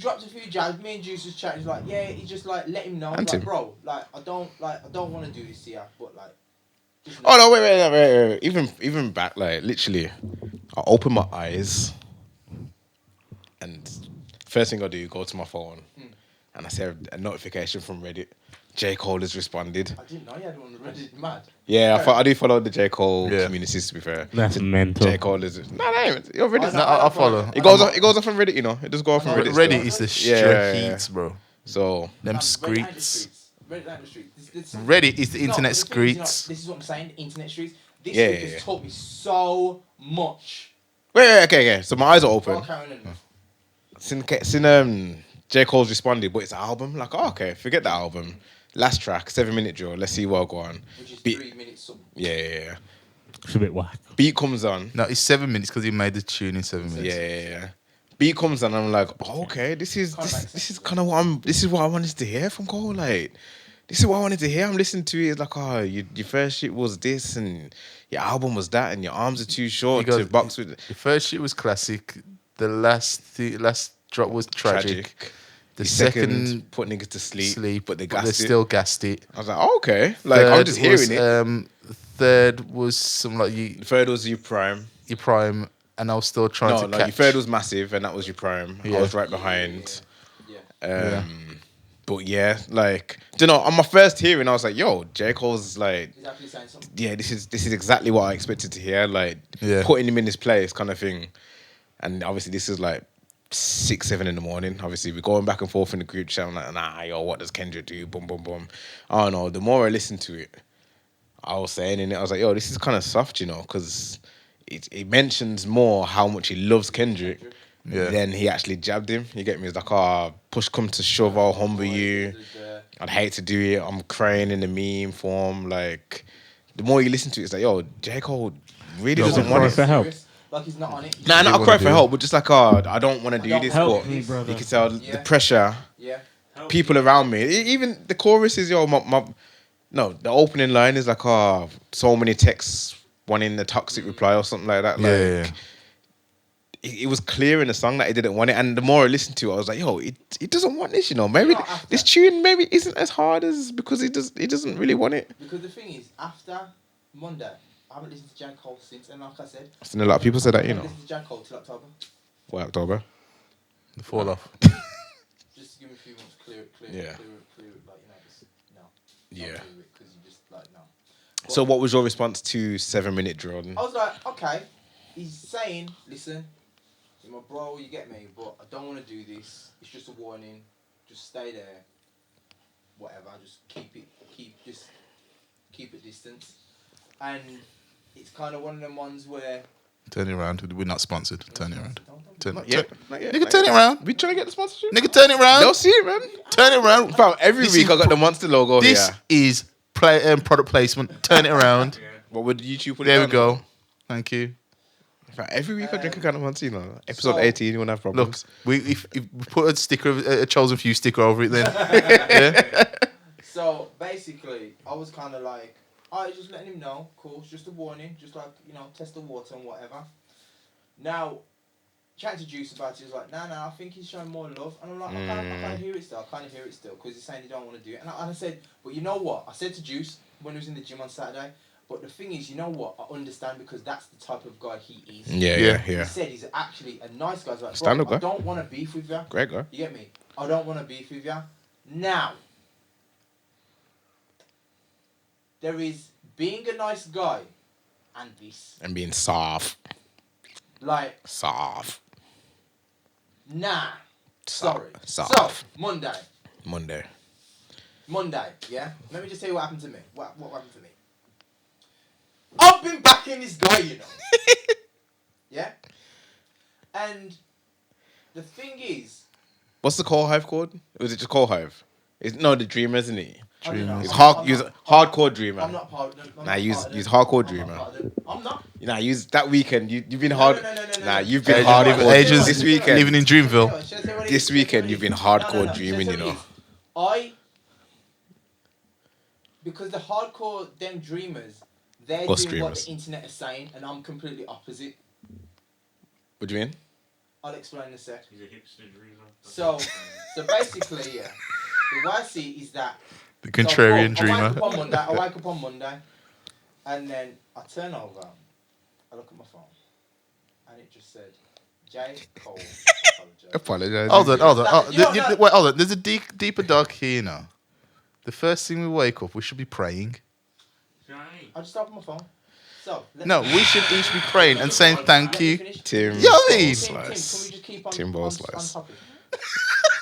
dropped a few jabs. Me and Juice was chatting. He's like, yeah, he just like let him know, Anti. like, bro, like I don't want to do this here, but like. Just Oh no! Wait. Even back, like literally, I open my eyes, and first thing I do, go to my phone, and I see a notification from Reddit. J. Cole has responded. I didn't know you had one already. Mad. Yeah, I do follow the J. Cole Yeah. communities. To be fair, That's mental. J. Cole is you're Reddit. know. I follow. It goes off on Reddit. You know, it just goes off on Reddit. Reddit still. is the Yeah. streets, bro. So Them Reddit ain't the streets. Reddit ain't the streets. Reddit is the internet the thing is, streets. this is what I'm saying. The internet streets. This Yeah, week yeah, has yeah. taught me so much. wait, okay. So my eyes are open. I'll carry on. Since J. Cole's responded, but it's an album. Like, oh, okay, forget the album. Last track, 7-minute drill. Let's see what go on. Which is Beat, 3 minutes. yeah. It's a bit whack. Beat comes on. No, it's 7 minutes because he made the tune in 7 minutes. Yeah. Beat comes on. I'm like, oh, okay, this is kind of what this is what I wanted to hear from Cole. Like, this is what I wanted to hear. I'm listening to it. It's like, oh, your first shit was this, and your album was that, and your arms are too short to box with. The first shit was classic. The last drop was tragic. The second put niggas to sleep, but they gassed it. still gassed it. I was like, oh, okay. Like, I'm just hearing it. Third was some like The third was your prime. your prime, and I was still trying to No, catch. your third was massive, and that was your prime. Yeah. I was right behind. Yeah. But yeah, like, do you know, on my first hearing, I was like, yo, J. Cole's like, He's actually saying something. yeah, this is exactly what I expected to hear. Like, Yeah. putting him in his place kind of thing. And obviously, this is like 6, 7 in the morning. Obviously, we're going back and forth in the group chat. I'm like, nah, yo, what does Kendrick do? Boom, boom, boom. I don't know. The more I listened to it, I was saying in it, I was like, yo, this is kind of soft, you know, because it mentions more how much he loves Kendrick than he actually jabbed him. You get me? It's like, oh, push come to shove, I'll humble you. I'd hate to do it. I'm crying in the meme form. Like, the more you listen to it, it's like, yo, J. Cole really doesn't want cry it. for help. Like he's not on it. Nah, not a wanna cry do for it. help, but just like, oh, I don't want to do this. Help But me, brother. you can tell Yeah. the pressure, Yeah. people around me. Even the chorus is, yo, no, the opening line is like, oh, so many texts wanting the toxic reply or something like that. Like, Yeah. It was clear in the song that he didn't want it. And the more I listened to it, I was like, yo, he doesn't want this, you know. Maybe know, after- this tune maybe isn't as hard as because he doesn't really want it. Because the thing is, after Monday, I haven't listened to J. Cole since, and like I said, I've seen a lot of people say that, you I know. haven't listened to J. Cole till October. Why October? The fall off. Just to give me a few months clear it, Yeah. like, you know, just, no. Yeah. Because you just, like, no. So what was your response to 7-minute drill? I was like, okay, he's saying, listen, you're my bro, you get me, but I don't want to do this. It's just a warning. Just stay there. Whatever. Just keep it distance. And it's kind of one of them ones where. Turn it around. We're not sponsored. Turn it around. Not yet. Nigga, turn it around. We trying to get the sponsorship? Nigga, turn it around. They'll see it, man. Turn it around. Fam, every This week is I got the monster logo This here. is product placement. Turn it around. What would YouTube put it There we down go. on? Thank you. Fam, every week I drink a can of monster, you know. Episode So- 18, you won't have Look, problems. if we put a sticker, a chosen few sticker over it, then yeah. So basically, I was kind of like, I just letting him know, cool, it's just a warning, just like, you know, test the water and whatever. Now, chatting to Juice about it, he was like, nah, I think he's showing more love. And I'm like, I can't hear it still, because he's saying he don't want to do it. And I said, but you know what? I said to Juice when he was in the gym on Saturday, but the thing is, you know what? I understand because that's the type of guy he is. Yeah. He said he's actually a nice guy. He's like, Stand-up bro, I guy. don't want to beef with you. Great guy. You get me? I don't want to beef with you. Now, there is being a nice guy and this. And being soft. Like, Soft. nah. Sorry. Soft. So, Monday, yeah? Let me just tell you what happened to me. What happened to me? I've been backing this guy, you know. Yeah? And the thing is... What's the Cole Hive called? Was it just Cole Hive? No, the Dreamer, isn't he? I don't know. He's I'm hardcore Dreamer. I'm not part of them. Nah, use hardcore Dreamer. I'm not. Nah, use that weekend. You've been hard. No. Nah, you've been Agents- hardcore agents this weekend. living in Dreamville. This weekend you've been hardcore dreaming, you know. Because the hardcore them dreamers, they're Us doing what dreamers. the internet is saying, and I'm completely opposite. What do you mean? I'll explain in a sec. He's a hipster dreamer. So basically, yeah, the way I see it is that The contrarian I dreamer. wake up on Monday, and then I turn over, I look at my phone, and it just said, J. Cole, apologise. Apologise. Hold on. Wait, hold on. There's a deeper dark here now. The first thing we wake up, we should be praying. I just opened my phone. So No, we should each be praying and saying thank you. Tim. You know what I mean? Tim, can we just keep on, Tim Ball on slice. topic?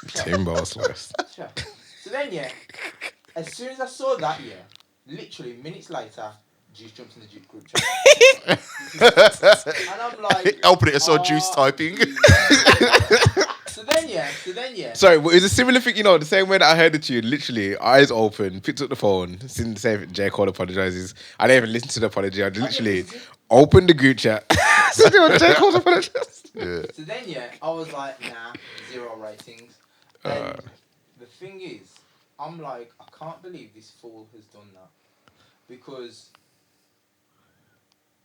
Tim Ball slice. Sure. So then, yeah, as soon as I saw that, yeah, literally minutes later, Juice jumps in the Duke group chat. And I'm like... Open it, I saw Juice typing. So then, yeah. Sorry, it was a similar thing, the same way that I heard the tune, literally, eyes open, picked up the phone, seen the same J. Cole apologises. I didn't even listen to the apology. I literally opened the group chat. So J. Cole apologised. Yeah. So then, yeah, I was like, nah, 0 ratings. And the thing is, I'm like, I can't believe this fool has done that. Because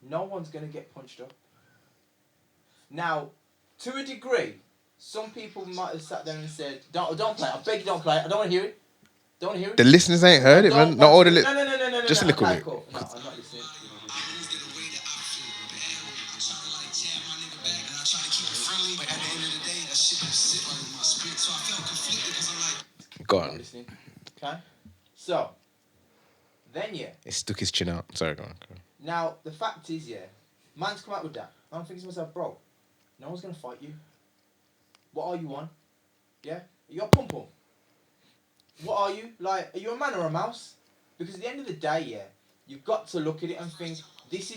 no one's going to get punched up. Now, to a degree, some people might have sat there and said, don't play it. I beg you, don't play it. I don't want to hear it. Don't want to hear it. The listeners ain't heard it, man. Not all the No. Just a little bit. Cool. No, I'm not listening. Go I'm not on. listening. Okay? So, then, yeah. He stuck his chin out. Sorry, go on. Now, the fact is, yeah, man's come out with that. I'm thinking to myself, bro, no one's going to fight you. What are you on? Yeah? You're a pum-pum. What are you? Like, are you a man or a mouse? Because at the end of the day, yeah, you've got to look at it and think,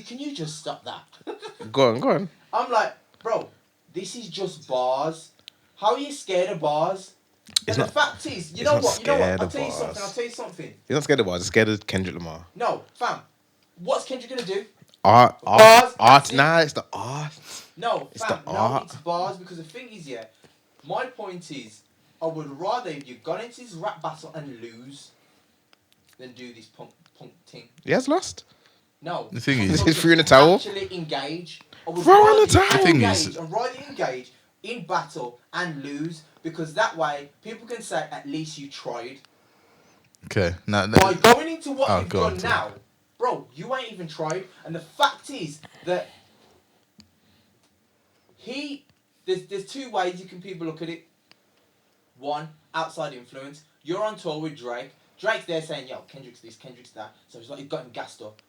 can you just stop that? Go on. I'm like, bro, this is just bars. How are you scared of bars? And the fact is, you know what? I'll tell you something. He's not scared of bars. He's scared of Kendrick Lamar. No, fam. What's Kendrick going to do? Art. Nah, it's the art. No, It's fam, the no, art. it's bars, because the thing is, yeah, my point is, I would rather if you got into this rap battle and lose than do this punk thing. He has lost. No. The thing is, he's free in the towel. Actually engage. I would Throw in rather the towel. you The thing engage is- and rather engage in battle and lose, because that way people can say at least you tried. Okay, now By going into what Oh, you've go on, done go now, bro, you ain't even tried. And the fact is that there's two ways you can people look at it. One, outside influence. You're on tour with Drake. Drake's there saying, yo, Kendrick's this, Kendrick's that. So he's like, you've got him gassed up.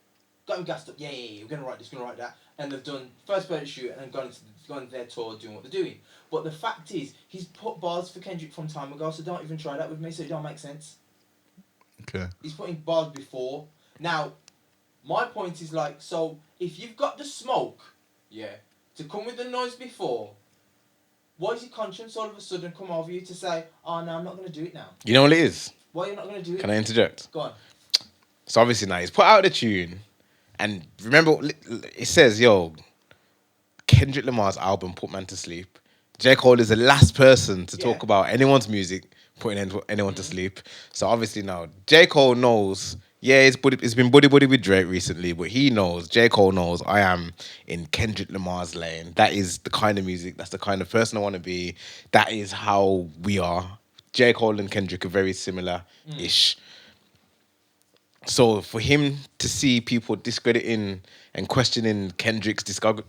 Yeah, we're going to write this, we're going to write that. And they've done first person shoot and gone to their tour doing what they're doing. But the fact is, he's put bars for Kendrick from time ago, so don't even try that with me, so it don't make sense. Okay. He's putting bars before. Now, my point is like, so if you've got the smoke, yeah, to come with the noise before, why is your conscience all of a sudden come over you to say, oh no, I'm not going to do it now? You know what it is? Why are you not going to do it? Can I interject? Go on. So obviously now he's put out the tune, and remember it says, yo, Kendrick Lamar's album Put Man to Sleep. J. Cole is the last person to talk about anyone's music putting anyone to sleep. So obviously now J. Cole knows. Yeah, it's been buddy with Drake recently, but he knows, J. Cole knows, I am in Kendrick Lamar's lane. That is the kind of music, that's the kind of person I want to be. That is how we are. J. Cole and Kendrick are very similar-ish. So for him to see people discrediting and questioning Kendrick's discography,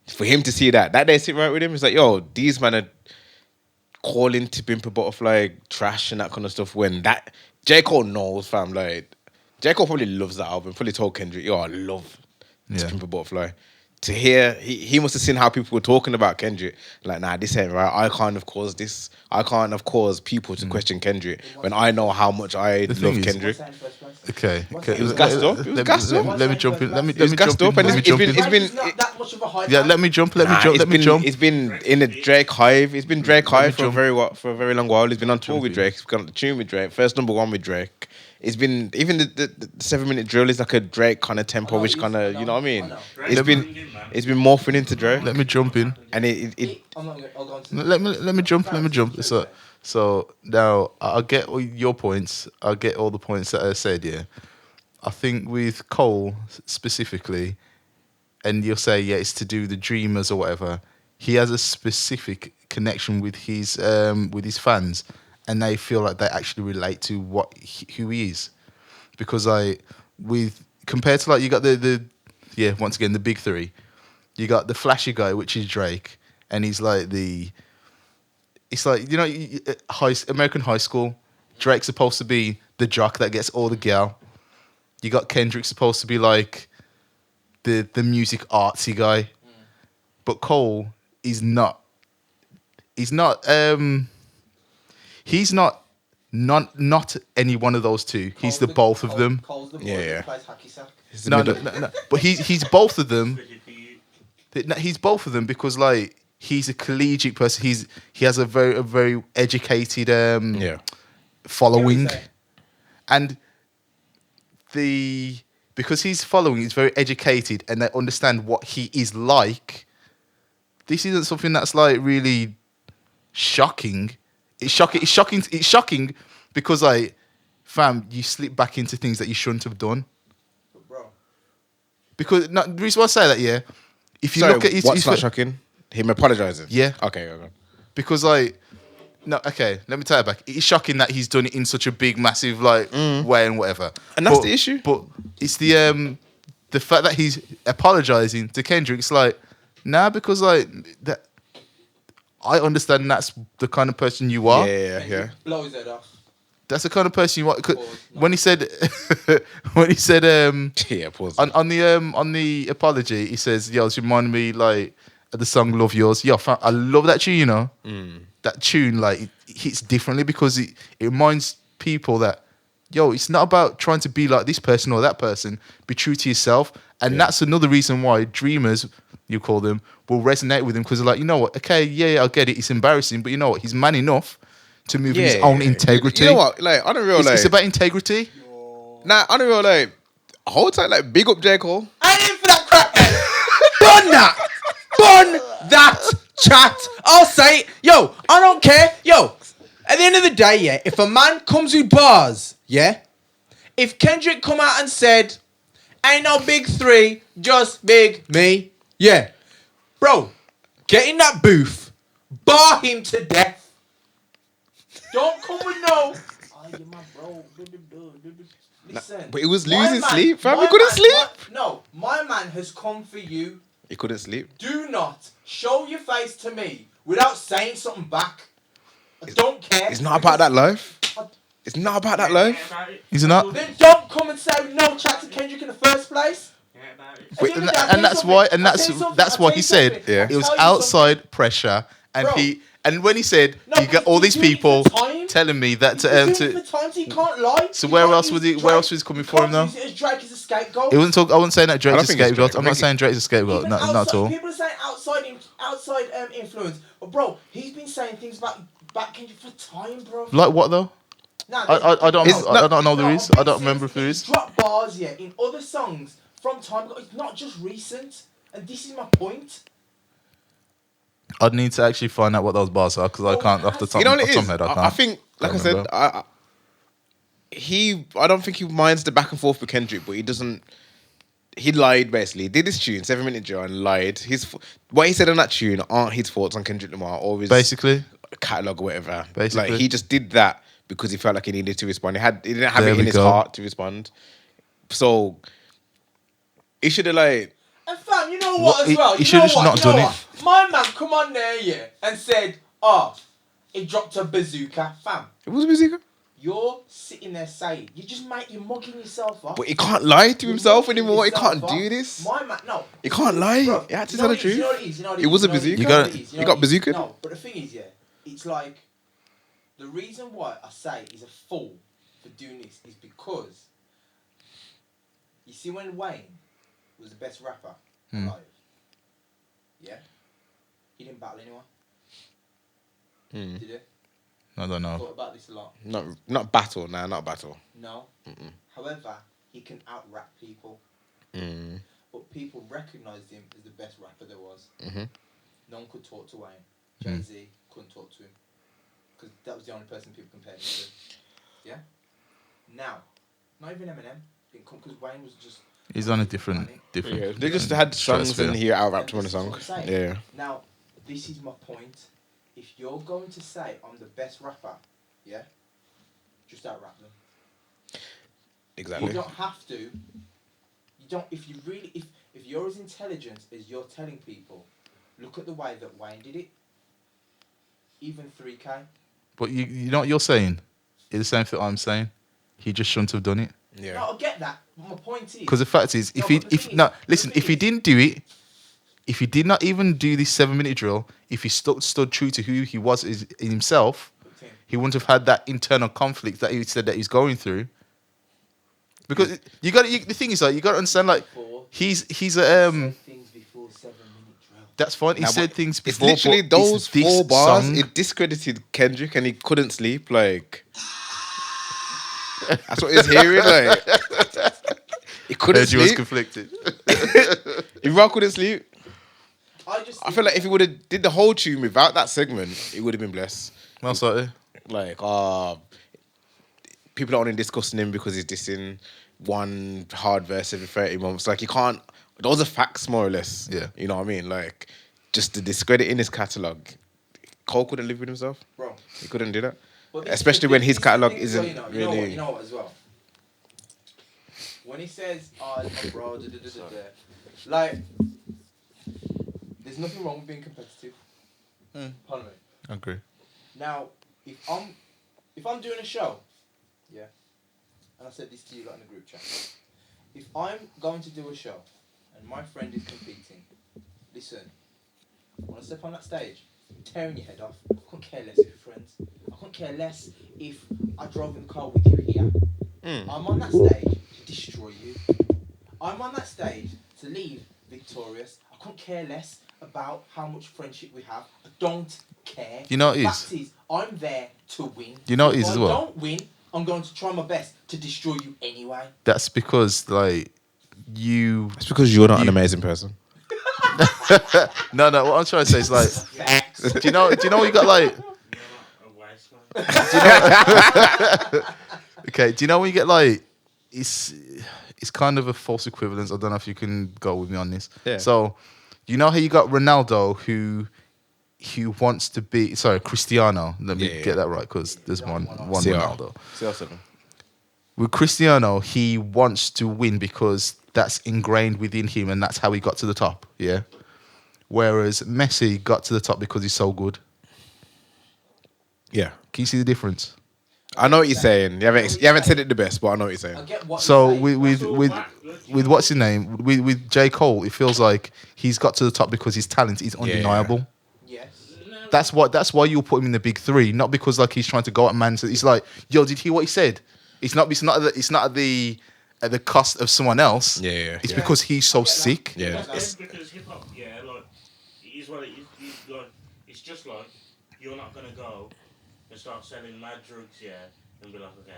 for him to see that day sit right with him, it's like, yo, these men are calling To Pimp a Butterfly trash and that kind of stuff, when that J. Cole knows, fam. Like, J. Cole probably loves that album, probably told Kendrick, yo, I love To Pimp a Butterfly. To hear, he must have seen how people were talking about Kendrick. Like, nah, this ain't right. I can't have caused this. I can't have caused people to question Kendrick when I know how much I love Kendrick. Okay. It was gassed up. It was gassed up. Let me jump in. Let me It was gassed jump up, in. and it's been not that much of a hype. Yeah, let me jump. Let me jump. It's been in a Drake hive. It's been Drake hive for a very long while. He's been on tour with in. Drake. He's got the tune with Drake. First #1 with Drake. It's been even the 7-minute drill is like a Drake kind of tempo, which kind of, you know what I mean. It's been morphing into Drake, Let me jump in. and it I'm not gonna, I'll go on to Let me jump. So now I get all your points. I get all the points that I said. Yeah, I think with Cole specifically, and you'll say, yeah, it's to do with the Dreamers or whatever. He has a specific connection with his fans, and they feel like they actually relate to who he is, because compared to like you got the once again the big three, you got the flashy guy, which is Drake, and he's like it's like, you know, American High School. Drake's supposed to be the jock that gets all the girl. You got Kendrick supposed to be like the music artsy guy, but Cole is not. He's not. He's not any one of those two. He's the both of them. Cole's the boy Yeah. that plays hacky sack. No. But he's both of them. He's both of them because like he's a collegiate person. He has a very educated following, and because his following is very educated and they understand what he is like. This isn't something that's like really shocking. It's shocking because like, fam, you slip back into things that you shouldn't have done. But bro, Because the reason why I say that, yeah, if you look at what's not shocking? Him apologizing. Yeah. Okay. Because like, no, okay, let me tell you back. It's shocking that he's done it in such a big, massive like way and whatever. And that's the issue. But it's the fact that he's apologizing to Kendrick. It's like, nah, because like that. I understand that's the kind of person you are. Yeah. blow his head off. That's the kind of person you are. 'Cause Pause, no. when he said, Yeah, pause. on the apology, he says, "Yo, it's reminding me like of the song Love Yours." Yo, fam, I love that tune. You know, that tune like it hits differently because it reminds people that, yo, it's not about trying to be like this person or that person. Be true to yourself, and that's another reason why Dreamers, you call them, will resonate with him because they're like, you know what? Okay, yeah, I get it. It's embarrassing, but you know what? He's man enough to move in his own integrity. You know what? Like, on a real It's about integrity. Nah, on a real like, whole time, like, big up J. Cole. I ain't in for that crap, man. Bun that chat. I'll say it. Yo, I don't care. Yo, at the end of the day, yeah, if a man comes with bars, yeah, if Kendrick come out and said, ain't no big three, just big me, yeah, bro, get in that booth, bar him to death. Don't come with no. Oh, you're my bro. Listen. But he was My losing man- sleep, fam. my He couldn't man- sleep. my man has come for you. He couldn't sleep. Do not show your face to me without saying something back. I don't care. It's not about that life. It's not about that life. Is it not? Then don't come and say no chat to Kendrick in the first place. Wait, and that's why he said Yeah. it was outside pressure, and Bro. and when he said No, you got but all he's these doing it people for time. telling me that He's been doing it for times he can't lie. So He where can't else use was he? Drake. Where else was he coming from Can't now? use it as Drake as a scapegoat. It wasn't talk. I wasn't saying that I Drake's don't a think it's scapegoat. Drake. I'm I not think saying Drake's a scapegoat. Even Not at outside- all. People are saying outside influence, but bro, he's been saying things about Kendrick for time, bro. Like what though? Nah, I don't It's I don't know No, there is. I'm I don't being remember if there serious. is. He's dropped bars, yeah, in other songs from time. It's not just recent, and this is my point. I'd need to actually find out what those bars are because I can't off the top, You know what off it the top is? of my head. I can't. I think, like I can't said, remember. I don't think he minds the back and forth with Kendrick, but he doesn't. He lied basically. He did his tune, 7 Minute Joe, and lied. What he said on that tune aren't his thoughts on Kendrick Lamar or his Basically, catalog or whatever. Basically. Like he just did that because he felt like he needed to respond. He didn't have There it we in his go. heart to respond. So he should have like. And fam, you know what He as well? should have just not done it. My man come on there, yeah, and said, he dropped a bazooka. Fam, It was music, you're sitting there saying, you're mugging yourself up. but he can't lie to You're himself mugging anymore. He yourself can't up. do this. My man, no. He can't lie. Bro, He had to you tell know the what it is, truth. You know what it is, you know what It was a you know what bazooka. you know what it is, you He know got what it is. bazookaed. No, but the thing is, yeah, it's like, the reason why I say he's a fool for doing this is because, you see when Wayne was the best rapper alive, yeah, he didn't battle anyone. Did he? I don't know. Thought about this a lot. Not battle. Nah, not battle. No. However, he can out-rap people. Mm. But people recognised him as the best rapper there was. Mhm. No one could talk to Wayne. Jay-Z couldn't talk to him. Because that was the only person people compared him to. Yeah? Now, not even Eminem. Didn't come because Wayne was just... He's on a different. Yeah, they just had songs and he out-rapped him on the song. That's what I'm Yeah. saying. Now, this is my point. If you're going to say I'm the best rapper, yeah, just out-rap them. Exactly. You don't have to. You don't. If you really, if you're as intelligent as you're telling people, look at the way that Wayne did it. Even 3K. But you know what you're saying? It's the same thing I'm saying. He just shouldn't have done it. Yeah. No, I get that. My point is. Because the fact is, No, but the thing is- listen, if he didn't do it, if he did not even do this 7-minute drill, if he stood true to who he was in himself, he wouldn't have had that internal conflict that he said that he's going through. Because the thing is, like, you got to understand, like, he's a things before 7-minute drill. That's fine. He Nah, said but things It's before. literally but those it's this 4 bars. song. It discredited Kendrick and he couldn't sleep. Like, that's what he's hearing. Like, he couldn't Heard you was sleep. conflicted. If I couldn't sleep, I feel like if he would have did the whole tune without that segment, it would have been blessed. Most likely. Like, people are only discussing him because he's dissing one hard verse every 30 months. Like, you can't. Those are facts, more or less. Yeah. You know what I mean? Like, just the discredit in his catalogue. Cole couldn't live with himself. Bro. He couldn't do that. But Especially when his catalogue this is the isn't thing, really. You know what as well? When he says, oh, my bro, like, there's nothing wrong with being competitive. Pardon me. I agree. Now, if I'm doing a show, yeah, and I said this to you like in the group chat, if I'm going to do a show and my friend is competing, listen, when I step on that stage, I'm tearing your head off. I couldn't care less if you're friends. I couldn't care less if I drove in the car with you here. I'm on that stage to destroy you. I'm on that stage to leave victorious. I couldn't care less about how much friendship we have. I don't care. You know what it The is? fact is, I'm there to win. You know what it If is I as well? don't win, I'm going to try my best to destroy you anyway. That's because, like, you. It's because you're not an amazing person. No. What I'm trying to say is, like, do you know what you got, like? Okay. Do you know when you get, like, it's kind of a false equivalence. I don't know if you can go with me on this. Yeah. So, you know how you got Ronaldo who wants to be Cristiano. Let me get that right because there's one CR. Ronaldo. CR7. With Cristiano, he wants to win because that's ingrained within him and that's how he got to the top. Yeah. Whereas Messi got to the top because he's so good. Yeah. Can you see the difference? I know what you're saying. You haven't said it the best, but I know what you're saying. I get what So you're saying. with what's his name with J. Cole, it feels like he's got to the top because his talent is undeniable. Yes. That's why you put him in the big 3, not because like he's trying to go at man. So it's like, yo, did you hear what he said? It's not at the cost of someone else. Yeah. It's because he's so sick. Yeah. It's because hip hop, like, it is what it is. Like, it's just like you're not gonna go and start selling mad drugs, and be like, okay,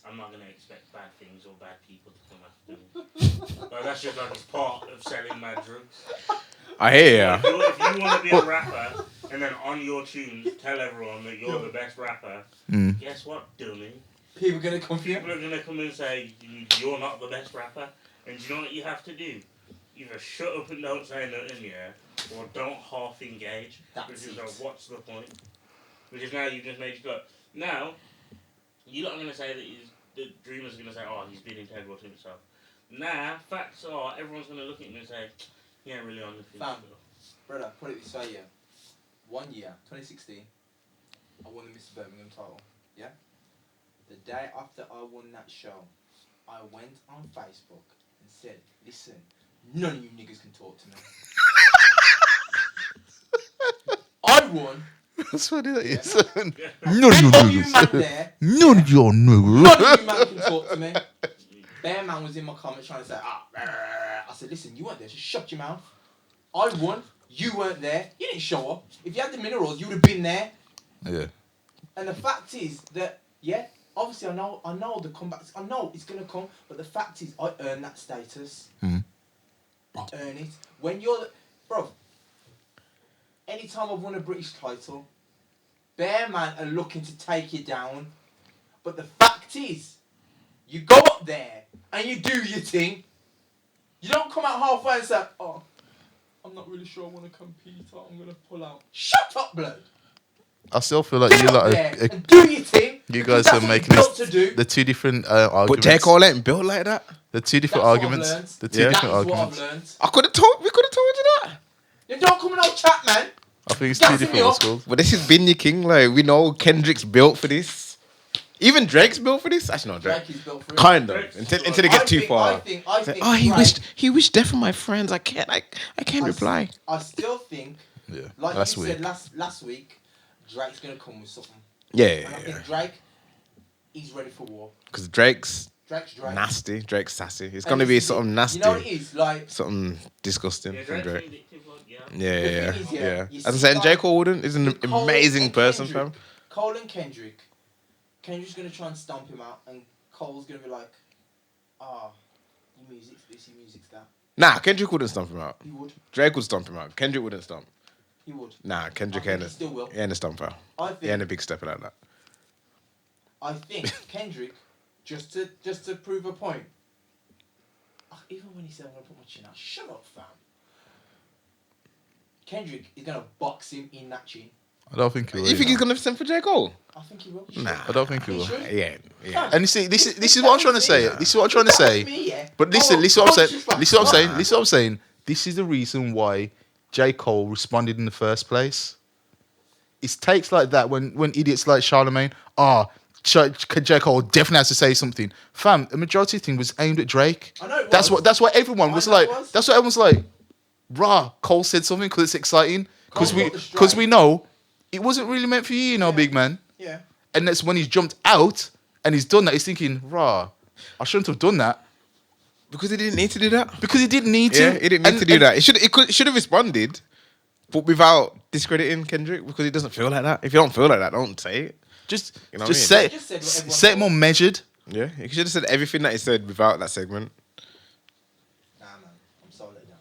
I'm not gonna expect bad things or bad people to come after me. Like, that's just like it's part of selling mad drugs. I hear If you want to be a rapper and then on your tunes tell everyone that you're the best rapper, guess what, dummy? People are going to come for you. People are going to come and say, you're not the best rapper. And do you know what you have to do? Either shut up and don't say nothing, or don't half engage. That's Which is it. like, what's the point? Because now you've just made it look. Now, you're not going to say that the dreamer's going to say, oh, he's been integral to himself. Nah, facts are, everyone's going to look at him and say, he ain't really on the field. Fam. Brother, put it this way, 1 year, 2016, I won the Mr. Birmingham title, yeah? The day after I won that show, I went on Facebook and said, listen, none of you niggas can talk to me. I won. That's funny that is. None of you man there. None of your niggas. None of you man can talk to me. Bear man was in my comments trying to say, I said, listen, you weren't there, just shut your mouth. I won, you weren't there, you didn't show up. If you had the minerals, you would have been there. Yeah. And the fact is that, obviously I know the comebacks, I know it's going to come, but the fact is I earn that status. I earn it. When you're, bro, anytime I've won a British title, Bear Man are looking to take you down. But the fact is, you go up there and you do your thing, You don't come out halfway and say, "Oh, I'm not really sure I want to compete. Or I'm gonna pull out." Shut up, blood. I still feel like Get you up lot there are, and do your thing. you because guys that's are what making you're built this, to do. the two different But arguments. J. Cole ain't built like that. The two different That's what I've arguments. learned. The two Yeah. different That is what I've arguments. learned. We could have told you that. Then don't come and no chat, man. I think it's Gassing two me different up. schools. But this is Binny King. Like, we know Kendrick's built for this. Even Drake's built for this. Actually, not Drake. Drake is built for it. Kind of. Until it gets too far. I think Oh, he Drake- he wished death for my friends. I can't reply. I still think, Yeah. like Last you week. said last week, Drake's gonna come with something. Yeah, And I think Drake, he's ready for war. Because Drake's Drake's Drake. nasty. Drake's sassy. It's And gonna this be is it. something nasty. You know what it is? Like, Something disgusting Yeah, from Drake's Drake. vindictive, like, yeah. Yeah. thing is, you As I see, said, J. like, Cole wouldn't. Is an Cole amazing and person, Kendrick. fam. Cole and Kendrick. Kendrick's gonna try and stomp him out, and Cole's gonna be like, "Ah, your music's this, your music's that." Nah, Kendrick wouldn't stomp him out. He would. Drake would stomp him out. Kendrick wouldn't stomp. He would. Nah, Kendrick I think ain't he still will. he ain't a stomper. I He ain't a think. big stepper like that. I think Kendrick, just to prove a point. Even when he said, "I'm gonna put my chin out," shut up, fam. Kendrick is gonna box him in that chin. I don't think he will. You think he's gonna send for J. Cole? I think he will. Nah. I don't think he He will. should. Yeah. And you see, this is what I'm trying to say. This is what I'm trying to say. Me, yeah. But listen, Oh, listen what I'm saying. conscious, fam. Listen what I'm saying. Listen what I'm saying. This is the reason why J. Cole responded in the first place. It's takes like that when idiots like Charlemagne, J. Cole definitely has to say something. Fam, the majority of the thing was aimed at Drake. I know it That's was. what everyone was I know it like. was. That's what everyone's like. Rah, Cole said something because it's exciting. Because Cole got the strike. because we know it wasn't really meant for you, big man. Yeah. And that's when he's jumped out and he's done that. He's thinking, rah, I shouldn't have done that. Because he didn't need to do that. Because he didn't need to. Yeah, he didn't need to do that. He should have responded, but without discrediting Kendrick because he doesn't feel like that. If you don't feel like that, don't say it. Just, You know just what I mean? say, Just said what everyone say it thought. more measured. Yeah, he should have said everything that he said without that segment. Nah, man. I'm so let down.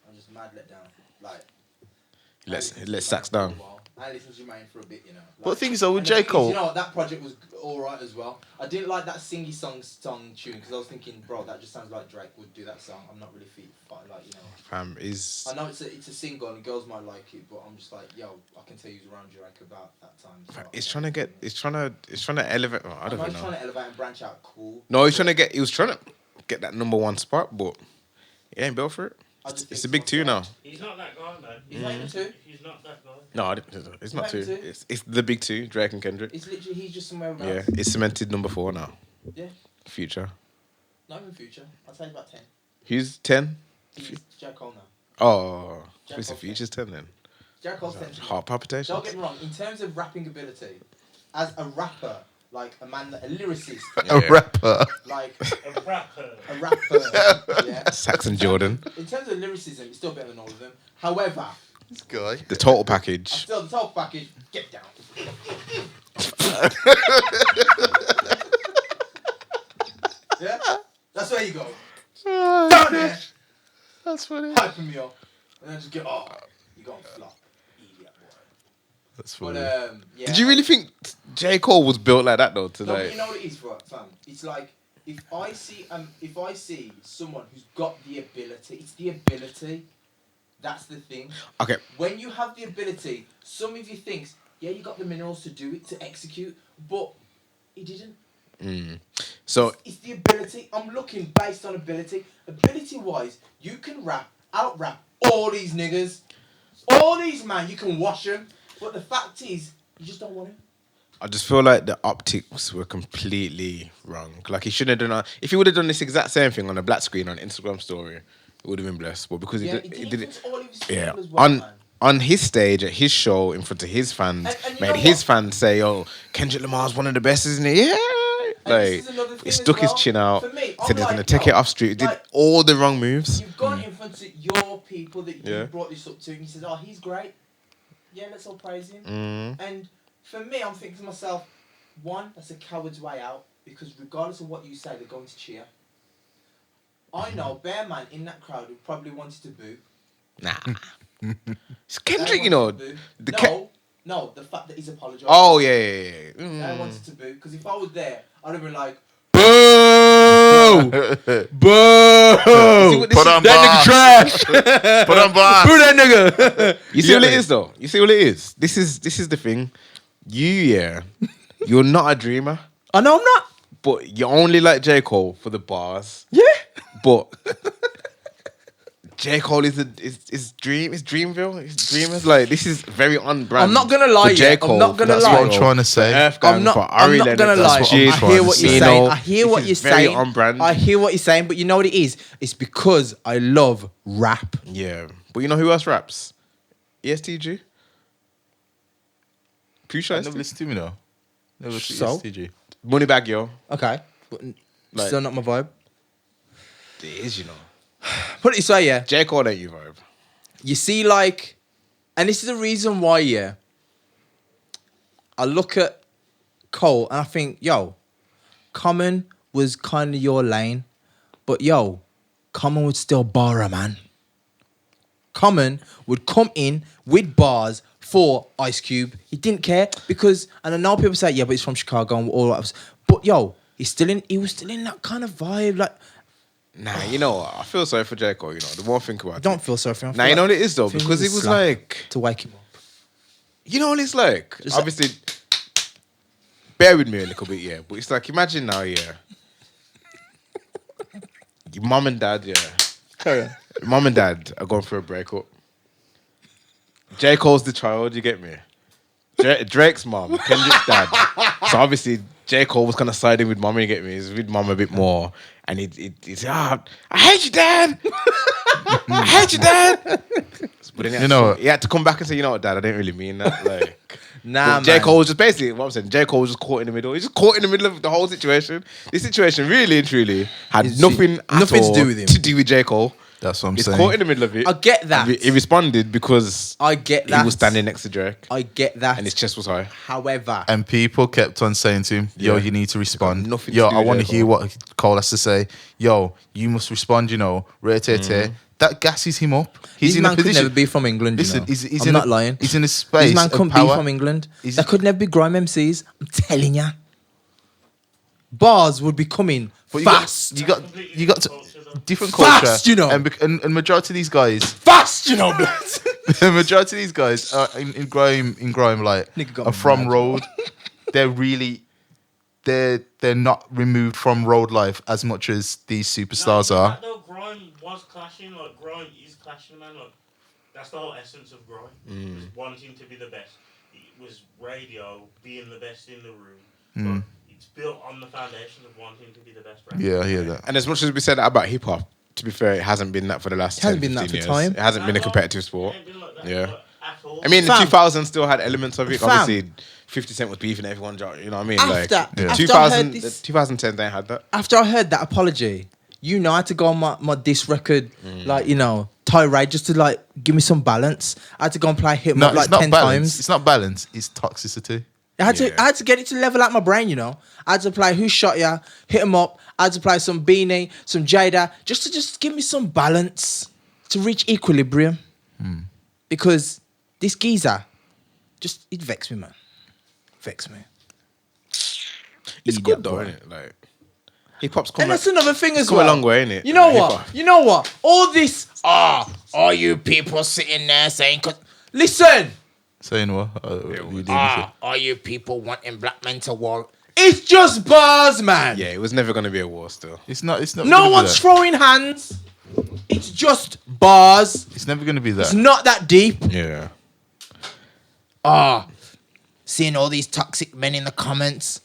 I'm just mad let down. Like. Let's Sax down. I listened to Jermaine for a bit, you know. But the thing is, though, with and J. the thing is, Cole, you know what, that project was alright as well. I didn't like that singy song tune because I was thinking, bro, that just sounds like Drake would do that song. I'm not really like, you know. Fam is I know it's a single and girls might like it, but I'm just like, yo, I can tell you was around Drake about that time. So it's trying to elevate. Oh, I I don't know even he's know. trying to elevate and branch out, cool. No, he was trying to get that number one spot, but he ain't built for it. I just It's think a big two now. He's not that guy, man. He's not even two. He's not that guy. No, it's not two. It's the big two, Drake and Kendrick. It's literally he's just somewhere around. Yeah, it's cemented number 4 now. Yeah. Future. Not even future. I'll tell you about 10. Who's 10? He's J. Cole now. Oh, J. who's the Cole's Future's 10 then? J. Cole's 10. Heart palpitations. Don't get me wrong. In terms of rapping ability, as a rapper, like a lyricist, a Yeah. rapper. like A rapper. a rapper, yeah. Saxon Jordan. In terms of lyricism, it's still better than all of them. However, This guy. The total I package. still the top package. Get down. Yeah, that's where you go. Down there, That's funny. hyping me up, and then just get you got flop, idiot boy. That's But funny. yeah. Did you really think J. Cole was built like that though? To No, but like, you know what it is, right, fam? It's like if I see someone who's got the ability, it's the ability. That's the thing. okay, When you have the ability, some of you thinks, yeah, you got the minerals to do it, to execute, but he didn't. so It's the ability. I'm looking based on ability. Ability-wise, you can out rap all these niggas. All these, man, you can wash them. But the fact is, you just don't want him. I just feel like the optics were completely wrong. Like he shouldn't have done. If he would have done this exact same thing on a black screen on Instagram story, it would have been blessed. But because Yeah, he it did it, influence all of his yeah, people as well, man. on his stage at his show in front of his fans, And you made know his what? fans say, "Oh, Kendrick Lamar's one of the best, isn't he?" Yeah, And this like is another he thing as stuck his well. chin out, For me, I'm said he's gonna like, take yo, it off street. Did like, all the wrong moves. You've gone in front of your people that you Yeah. brought this up to, and he says, "Oh, he's great. Yeah, let's all praise him." And for me, I'm thinking to myself, one, that's a coward's way out because regardless of what you say, they're going to cheer. I know Bear Man in that crowd who probably wanted to boo. Nah, it's They Kendrick, you wanted know. to boo. The no, the fact that he's apologised. Oh yeah. They wanted to boo because if I was there, I'd have been like, Boo! Boo! This Put on That nigga bar. trash. Put on bar. Boo that nigga. You see what it is though? You see what it is? This is the thing. You're not a dreamer, I know I'm not. but you only like J. Cole for the bars. Yeah. But J. Cole is Dreamville. It's Dreamers. Like this is very on brand. I'm not gonna lie, for J. yeah. Cole, I'm not for gonna that lie. That's what I'm song, trying to for say. Earthgang, I'm not. for Ari I'm not Lennox, gonna that's lie. what I'm I trying hear to what say. you're You saying. know, I hear what this you're is very saying. on brand. I hear what you're saying, but you know what it is? It's because I love rap. Yeah, but you know who else raps? ESTG. Future Never listened to me though. Never listened So? to STG. Moneybag Yo. Okay. But Like- still not my vibe. It is, you know. Put it this way, yeah. J. Cole ain't you vibe. You see, like, and this is the reason why, yeah. I look at Cole and I think, yo, Common was kind of your lane, but yo, Common would still borrow, man. Common would come in with bars for Ice Cube. He didn't care because, and I know people say, yeah, but he's from Chicago and all that. But yo, he was still in that kind of vibe. Like, Nah, you know what? I feel sorry for J. Cole, you know. The more I think about I it. don't feel sorry for him. I Nah, feel you know like- what it is though? I feel Because he it was slap like, to wake him up. you know what it's like? Just Obviously, bear with me a little bit, yeah. But it's like, imagine now, yeah. Your mum and dad, yeah. Carry on. Your mum and dad are going for a breakup. J. Cole's the child, you get me? Drake's mum, Kendrick's dad. So obviously, J. Cole was kind of siding with mum, you get me? He's with mum a bit more. And he's I hate you, dad. I hate you, dad. But then he had to come back and say, you know what, dad, I didn't really mean that. Like, Nah, J. man. Cole was just basically what I'm saying. J. Cole was just caught in the middle. He's just caught in the middle of the whole situation. This situation really and truly had It's- nothing nothing to at all do with him. To do with J. Cole. That's what I'm He's saying. caught in the middle of it. I get that. And he responded because I get he that. was standing next to Drake I get that. and his chest was high. However, And people kept on saying to him, yo, Yeah. you need to respond. nothing Yo, to do I with want to J. hear Cole. what Cole has to say. Yo, you must respond, you know. That gasses him up. He's this in man a could position. never be from England. Listen, you know? he's I'm in not a, lying. He's in a space This man of couldn't power. be from England. He's- There could never be grime MCs. I'm telling ya. Bars would be coming But fast. You got to different Fast, culture, you know. and majority of these guys, Fast, you know. the majority of these guys are in grime like Nigga got are from mad. road. They're not removed from road life as much as these superstars are. Though grime was clashing, like grime is clashing, man. Like that's the whole essence of grime. Was wanting to be the best. It was radio being the best in the room. But it's built on the foundation of wanting to be the best rapper. Yeah, I hear that. And as much as we said that about hip hop, to be fair, it hasn't been that for the last It hasn't 10, been that 15 for years. time. It hasn't been a competitive sport. It ain't been like that, Yeah. like, at all. I mean, Fam. the 2000s still had elements of it. Fam. Obviously, 50 Cent was beefing everyone. You know what I mean? After- like, after I 2000, heard this- 2010, they had that. After I heard that apology, you know, I had to go on my diss record, like, you know, tirade just to like give me some balance. I had to go and play hit No, up like it's not 10 balance. times. It's not balance. It's toxicity. I had Yeah. to get it to level out my brain, you know. I had to play Who Shot Ya, hit him up. I had to play some Beanie, some Jada, just to give me some balance to reach equilibrium. Because this geezer, it vexed me, man. Vex me. It's Idiot good though, boy. isn't it? Like, hip hop's come And that's another thing as come well. a long way, innit? You know Like, what? hip-hop. You know what? All this, all you people sitting there saying, listen, Saying what? You did all you people wanting black men to war. It's just bars, man. Yeah, it was never going to be a war still. It's not. It's not. No gonna be one's that. throwing hands. It's just bars. It's never going to be It's that. not that deep. Yeah. Seeing all these toxic men in the comments.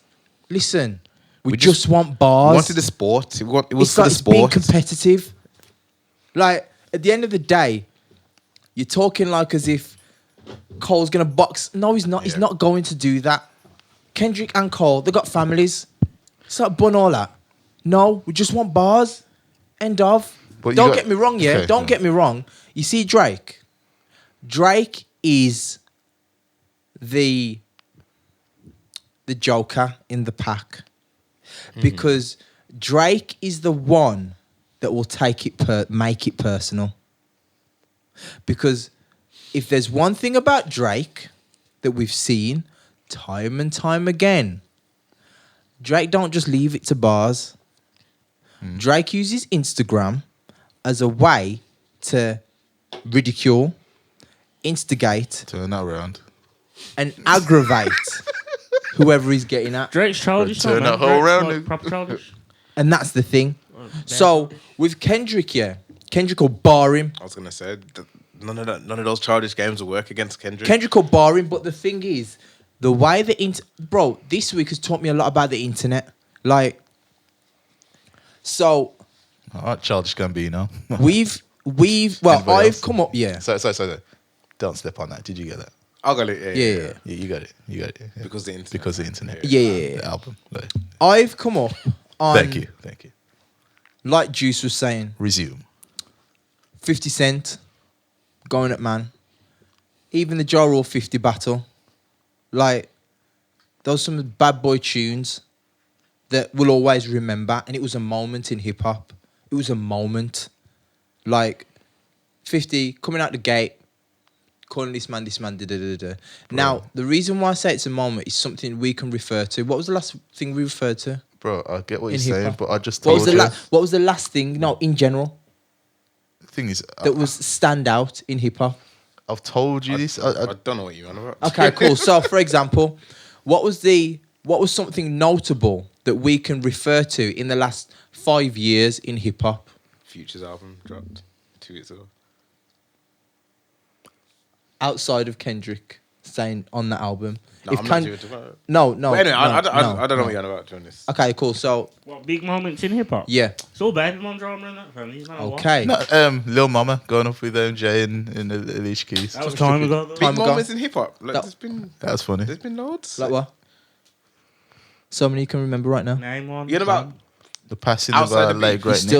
Listen, we just want bars. We wanted the sport. It was It's for like the it's being sport. competitive. Like, at the end of the day, you're talking like as if Cole's gonna box. No, he's not. He's Yeah. not going to do that. Kendrick and Cole, they got families. It's like bun all that. No, we just want bars. End of. But you Don't got- get me wrong, yeah. okay, Don't yeah. get me wrong. You see, Drake. Drake is the Joker in the pack. Because Drake is the one that will make it personal. Because if there's one thing about Drake that we've seen time and time again, Drake don't just leave it to bars. Drake uses Instagram as a way to ridicule, instigate, Turn that around. and aggravate whoever he's getting at. Drake's childish. Turn man. that whole Drake's, round, like, nigga. proper childish. And that's the thing. Well, So with Kendrick, Kendrick will bar him. I was gonna say none of those childish games will work against Kendrick. Kendrick will bar him, but the thing is, the way bro, this week has taught me a lot about the internet. Like, so All right, childish Gambino. we've Anybody I've else? come up, yeah. Sorry. Don't step on that. Did you get that? I got it. Yeah. Yeah, you got it. Yeah. Because the internet. Because the internet. Yeah. The album. Like, I've come up on, thank you. like Juice was saying, Resume. 50 Cent going at man. Even the Ja Rule 50 battle. Like, those some bad boy tunes that we'll always remember. And it was a moment in hip hop. It was a moment. Like, 50 coming out the gate, calling this man, da. Now, the reason why I say it's a moment is something we can refer to. What was the last thing we referred to? Bro, I get what In you're saying, hip-hop. but I just What told was, you. what was the last thing, no, in general, The thing is, that was stand out in hip hop? I've told you this. I don't know what you're on about. Okay, cool. So, for example, what was something notable that we can refer to in the last 5 years in hip hop? Future's album dropped 2 weeks ago. Outside of Kendrick saying on that album. No, I'm not doing it. No. But anyway, I don't know no. what you're on about, to be honest. Okay, cool. So, What big moments in hip hop? yeah. It's all baby mom drama and that family. No matter what. Okay. No, Lil Mama going up with Jay and Alicia Keys. That was time ago. Though. Time Big ago. moments in hip hop. Like, That- That's funny. there's been loads. Like what? So many you can remember right now. Name one. You're about The passing of Outside our the late beef, great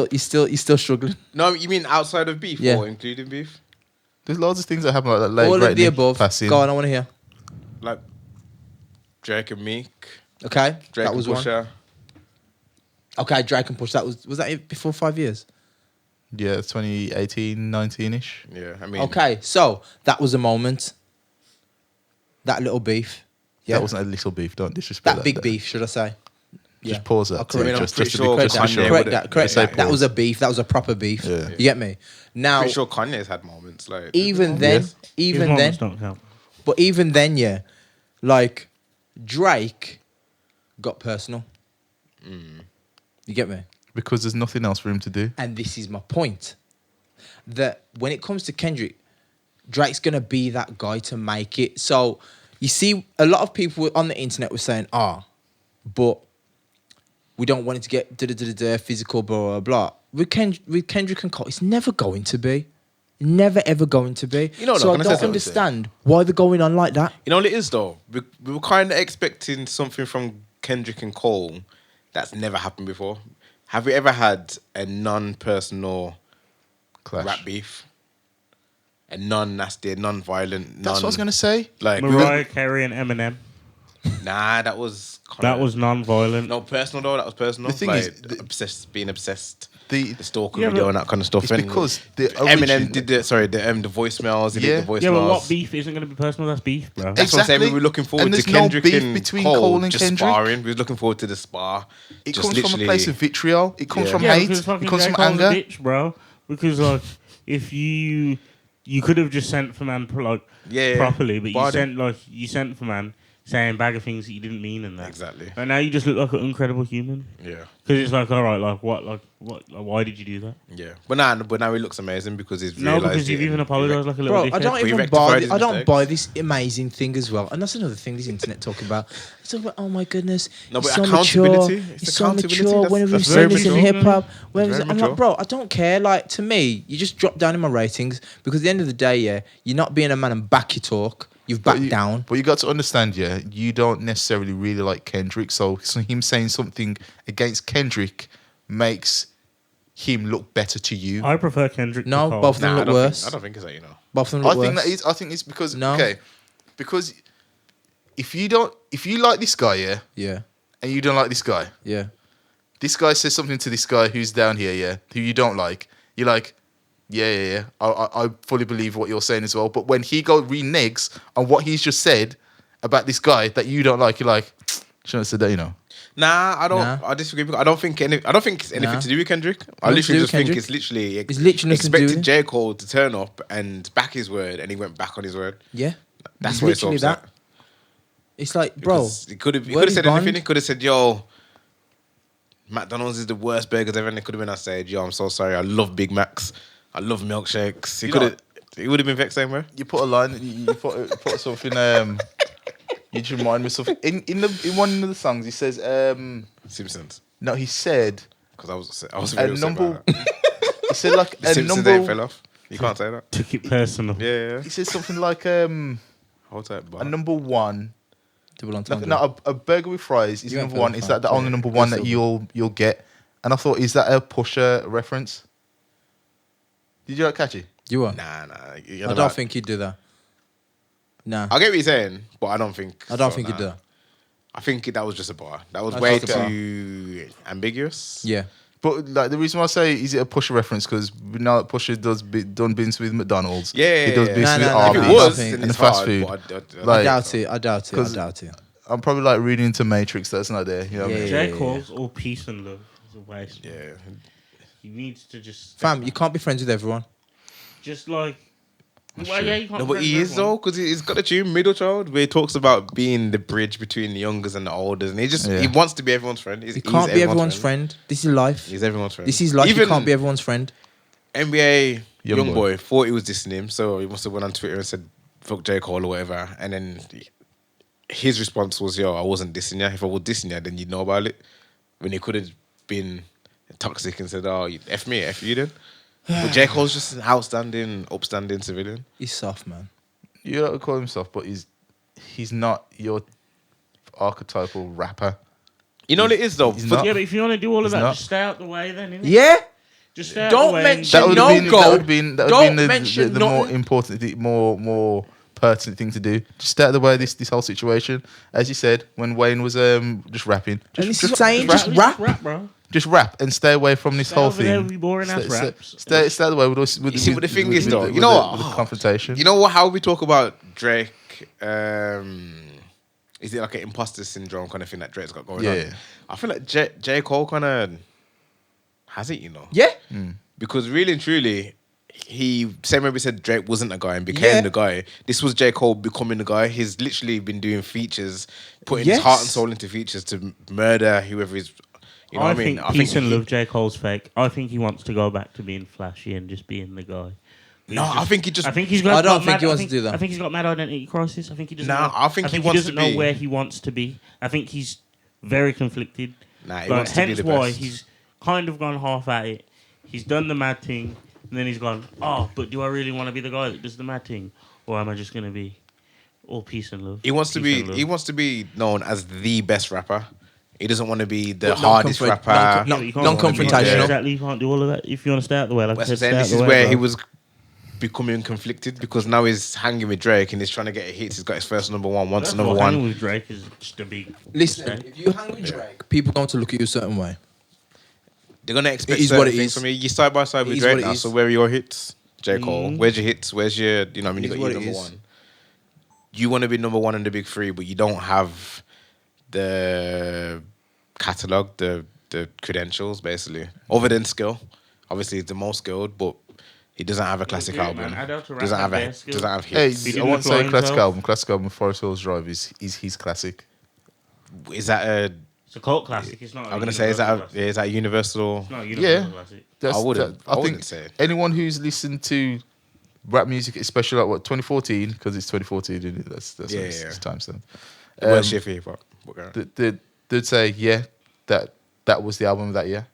You're still struggling. no, you mean outside of beef Yeah. or including beef? There's loads of things that happen like that late All great of the Nick above. passing. Go on, I want to hear. Like Drake and Meek, Okay, Drake that was and one. Pusha. Okay, Drake and Push. That was that it before 5 years? Yeah, 2018, 19-ish. Yeah, I mean, Okay, so that was a moment. That little beef. Yeah, That wasn't a little beef. Don't disrespect that that. big beef, should I say? Just pause that. I'll too, correct I'm just pretty to sure be just to Kanye be sure. Correct would- that. Correct Say that. That pause. was a beef. That was a proper beef. Yeah. You get me? Now, pretty sure Kanye's had moments like even then, His even moments then, don't count. but even then, yeah, like Drake got personal. You get me? Because there's nothing else for him to do. And this is my point. That when it comes to Kendrick, Drake's gonna be that guy to make it. So you see, a lot of people on the internet were saying, but we don't want it to get physical, blah blah blah. With Kendrick and Cole, it's never going to be. Never ever going to be. You know what, so I'm I gonna say don't something. understand why they're going on like that. You know what it is though? We were kind of expecting something from Kendrick and Cole that's never happened before. Have we ever had a non-personal Clash. rap beef? A non-nasty, non-violent, That's what I was gonna say. like Mariah Carey and Eminem. Nah, that was That was non-violent. no personal though. That was personal. The thing like, is, obsessed, being obsessed, The the stalker Yeah, video but and that kind of stuff. it's And because the Eminem origin- did the voicemails. He Yeah. did the voicemails. Yeah, but what beef isn't going to be personal? That's beef, bro. That's what I'm saying. We were looking forward And to there's no Kendrick beef and between Cole, Cole and just Kendrick. sparring. We were looking forward to the spar. It Just comes from a literally- place of vitriol. It comes Yeah. from Yeah, hate. because It fucking comes J. from Cole's a anger. bitch, bro. Because like, if you could have just sent for man Yeah, properly, but Barred you sent for man saying bag of things that you didn't mean and that. Exactly. And now you just look like an incredible human. Yeah, Because it's like, all right, why did you do that? yeah. But now he looks amazing because he's No, realised because you've it even and apologised like a little Bro, dickhead. I don't We even rectified buy. his I don't mistakes. buy this amazing thing as well. And that's another thing this internet talking about. It's talking about, oh my goodness, No, he's but so accountability. mature. It's He's so accountability. mature. That's- Whenever that's he's very saying this in mature. hip hop, Very I'm mature. like, bro, I don't care. Like to me, you just drop down in my ratings because at the end of the day, yeah, you're not being a man and back your talk. You've backed down. But you got to understand, yeah, you don't necessarily really like Kendrick. So him saying something against Kendrick makes him look better to you. I prefer Kendrick. to No, Cole. both of them Nah, look worse. I don't think it's that. You know. Both of them look worse. I think it's because No. okay, because if you like this guy, yeah, Yeah, and you don't like this guy, yeah. this guy says something to this guy who's down here, yeah, who you don't like, you're like, yeah. I fully believe what you're saying as well. But when he reneges on what he's just said about this guy that you don't like, you're like, shouldn't have said that, you know. Nah, I don't. Nah. I disagree. Because I don't think it's anything Nah. to do with Kendrick. I Nothing to literally do just with think Kendrick. it's literally It's literally nothing to do with expected it. J Cole to turn up and back his word, and he went back on his word. Yeah. That's It's why it's so literally upset. that. It's like, bro. Because he could have word is said bond. anything. He could have said, "Yo, McDonald's is the worst burgers ever." And they could have been on stage, "Yo, I'm so sorry. I love Big Macs. I love milkshakes." He You could know- have. He would have been vexed same way. You put a line. You put something. You just remind me of something in one of the songs. He says, Simpsons. "No." He said Because I was a very upset number. about that. He said like The a Simpsons they fell number. off. You can't say that. Took it personal. Yeah. He says something like Hold tight, a number one. Double entendre. Like, no, a burger with fries is You ain't number one. fell Is off, that the man. only number Yeah, one it's that still you'll get? And I thought, is that a Pusher reference? Did you not catch it? You are. Nah. I don't think he'd do that. Nah. I get what you're saying, but I don't think. I don't so, think he'd nah. do that. I think that was just a bar. That was That's way just a bar. too ambiguous. Yeah. But like the reason why I say is it a Pusher reference because we know that Pusher done business with McDonald's. Yeah, he does yeah. business No, with no, no, If it Arby's was, think- then and it's fast hard, food. but I Like- I doubt it. I doubt it. I'm probably like reading into Matrix. That's not there. You know what I mean? Yeah. J. Cole's all peace and love. It's a waste. yeah. He needs to just Fam, you can't be friends with everyone. just like. That's Well, true. yeah, you can't. No, be but friends he with is everyone. though, because he's got a tune, Middle Child, where he talks about being the bridge between the youngers and the olders, and Yeah. he wants to be everyone's friend. You can't be everyone's friend. This is life. He's everyone's friend. This is life. Even You can't be everyone's friend. NBA Young young boy. boy thought he was dissing him, so he must have went on Twitter and said "fuck J Cole" or whatever, and then his response was, "Yo, I wasn't dissing you. If I was dissing you, then you'd know about it." When he could have been toxic and said, "Oh, f me, f you then." But J Cole's just an upstanding civilian. He's soft, man. You don't call him soft, but he's not your archetypal rapper. You know what it is though. He's For- not. Yeah, but if you want to do all of He's that, not. just stay out the way then, innit? Yeah. Just stay out Don't the way. mention and- no goal. That would have been Don't the mention more nothing. important, the more pertinent thing to do. Just stay out of the way of this whole situation. As you said, when Wayne was just rapping, And this is just saying rap, just rap. bro. just rap and stay away from this Stay whole over there thing. with your boring ass Stay- raps. Stay out of the way with us. You see what the thing is, though? You know what? With the confrontation. You know what? How we talk about Drake? Is it like an imposter syndrome kind of thing that Drake's got going Yeah. on? I feel like J Cole kind of has it, you know, Yeah. because really and truly, he same way we said Drake wasn't a guy and became Yeah. the guy. This was J Cole becoming the guy. He's literally been doing features, putting Yes. his heart and soul into features to murder whoever is. You know I what I mean? think peace and love J. Cole's fake. I think he wants to go back to being flashy and just being the guy. No, I think he just. I think he's got. I don't got think mad- he wants I to think- do that. I think he's got mad identity crisis. I think he doesn't. Nah, know, I think he he wants doesn't to know be- where he wants to be. I think he's very conflicted. Nah, he Like, wants to be hence the why best. he's kind of gone half at it. He's done the mad thing, and then he's gone. Oh, but do I really want to be the guy that does the mad thing, or am I just gonna be all peace and love? He wants to Peace be. and love. He wants to be known as the best rapper. He doesn't want to be the But hardest non-confront- rapper. non- Yeah, but you can't- non-confrontational. Yeah, exactly, you can't do all of that if you want to stay out the way. Like I That's said, what I'm saying. stay out This the is way, where bro. he was becoming conflicted because now he's hanging with Drake and he's trying to get hits. He's got his first number one, once That's number what hanging one. with Drake is just a big. Listen, mistake. if you hang with Drake, people going to look at you a certain way. They're gonna expect It is certain what it things is. from you. You side by side It with is Drake what it now. is. So where are your hits, J Cole? Mm. Where's your hits? Where's your? You know, I mean, you It is got what your it number is. one. You want to be number one in the big three, but you don't have the catalog, the credentials, basically, other than skill. Obviously, he's the most skilled, but he doesn't have a classic Yeah, album. man, Adele to rap Doesn't have at a their skill. doesn't have Hey, hits. He I didn't won't say apply classic himself. album. Classic album, Forest Hills Drive is his classic. Is that a? It's a cult classic. It's not. I'm gonna say is that a universal? It's not a Yeah. universal classic. That's, I wouldn't. I think wouldn't say. anyone who's listened to rap music, especially like 2014, because it's 2014, isn't it? That's Yeah, it's, yeah. it's timestamp. The worst year for hip hop. They'd say that was the album of that year.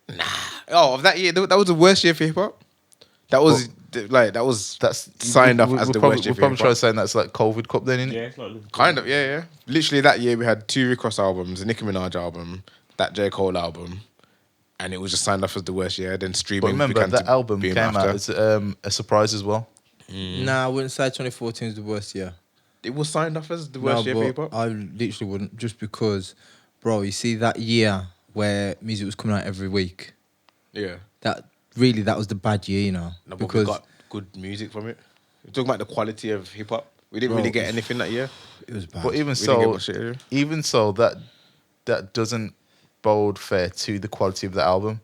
Oh, of that year, that was the worst year for hip hop. That was that was That's signed off as the probably, worst year We're for probably hip trying hop. to say that's like COVID Cup then, innit? Yeah, it's like Kind of, yeah. Literally that year we had 2 Rick Ross albums, a Nicki Minaj album, that J Cole album, and it was just signed off as the worst year. Then streaming. But remember began that to album boom came out after. as a surprise as well. Nah, I wouldn't say 2014 is the worst year. It was signed off as the worst year for hip hop. I literally wouldn't, just because, bro, you see that year where music was coming out every week, Yeah. that was the bad year, you know. No, but we because got good music from it. We're talking about the quality of hip hop. We didn't Bro, really get anything that year. it was bad. But even We didn't get so, much shit here. even so, that doesn't bold fair to the quality of the album.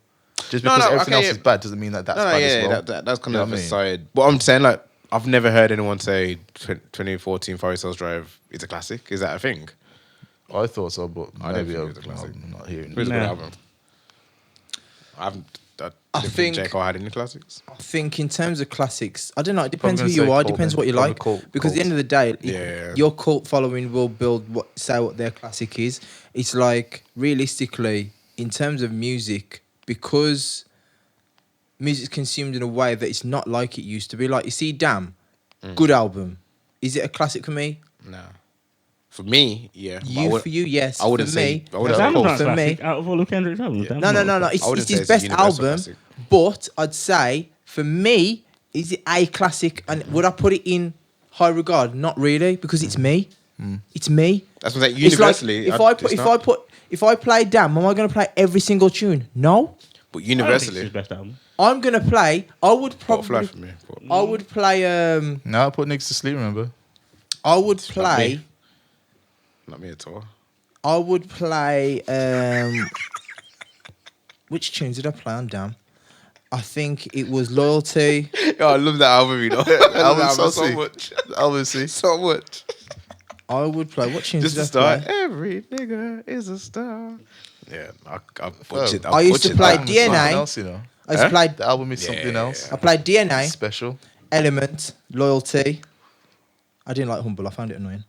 Just No, because no, everything okay, else is yeah. bad doesn't mean that that's No, bad as yeah, well. that's kind You know of what I mean? aside. But I'm saying, like, I've never heard anyone say 2014 Forest Hills Drive is a classic. Is that a thing? I thought so, but I don't maybe think it was a classic. I'm not hearing It was it. a good Nah. album. I I didn't think- J. Cole had any classics. I think in terms of classics, I don't know. It depends who gonna you say are. cult Depends then. what you Probably like. cult- Because at the cult. end of the day, Yeah. your cult following will build say what their classic is. It's like realistically, in terms of music, because music's consumed in a way that it's not like it used to be. Like you see, Damn, good album. Is it a classic for me? No. For me, yeah. But I would- For you, yes. I wouldn't for say. me, I wouldn't say Damn's cult. not For classic. me- Out of all of Kendrick's albums, Yeah. Damn's no, not no. It's, I wouldn't it's say his it's a best universal album, classic. but I'd say for me, is it a classic? And would I put it in high regard? Not really, because it's me. It's me. That's what I'm saying. It's like, Universally, if I play Damn, am I going to play every single tune? No. but I don't think it's universally, his best album. I'm going to play. I would butterfly probably. for me. But I would play. No, I put niggas to sleep, remember? I would not play. me. Not me at all. I would play. Which tunes did I play on Damn? I think it was Loyalty. Yo, I love that album, you know. I love that Album's album so so sick. much. Obviously. So much. I would play. What tunes Just did to I start, play? every nigga is a star. Yeah, I butchered. I used to play The album is something DNA. else, you know. I used to Huh? play. The album is something Yeah. else. I played DNA, Special. Element, Loyalty. I didn't like Humble. I found it annoying.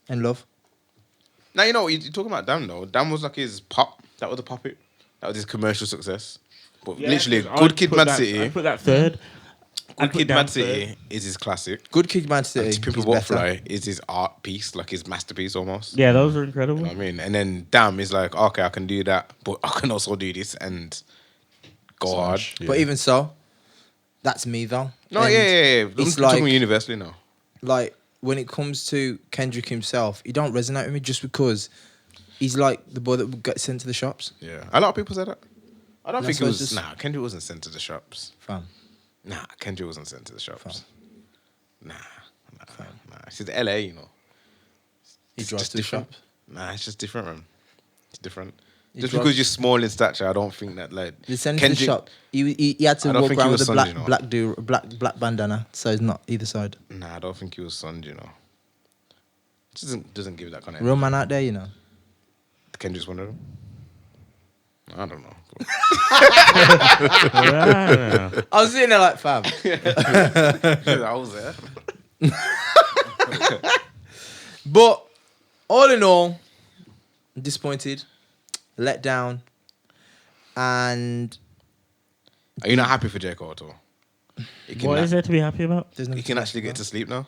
And Love. Now you know what you're talking about. Damn though, Damn was like his pop. That was the pop it. That was his commercial success. But literally, I'd Good Kid, put Mad that- City. I'd put that third. Good I'd put Kid, Damn Mad City third. is his classic. Good Kid, Mad City. And Pimp a is Butterfly better. is his art piece, like his masterpiece almost. Yeah, those are You incredible. know what I mean? And then Damn is like, okay, I can do that, but I can also do this and go hard. But even so, that's me though. No, And yeah. I'm It's talking like, universally now. like when it comes to Kendrick himself, he don't resonate with me just because he's like the boy that got sent to the shops. Yeah, a lot of people say that. I don't That's think it why was. it's just- Nah, Kendrick wasn't sent to the shops. Fam. Nah, Kendrick wasn't sent to the shops. Nah. It's the LA, you know. He It's drives just to the different. shops. Nah, it's just different, man. It's different. He Just drives- because you're small in stature, I don't think that like They sent him to the shop. He had I to don't walk think he around with was a Sunday, you know. black bandana, so it's not either side. Nah, I don't think he was Sonj, you know. Doesn't give that kind of. Real man out there, you know. Kendrick's one of them. I don't know. Yeah. I was sitting there like, fam. I was there. But all in all, disappointed, let down, and Are you not happy for J. Cole at all? He can, What is there to be happy about? there's he nothing can to actually get to sleep now.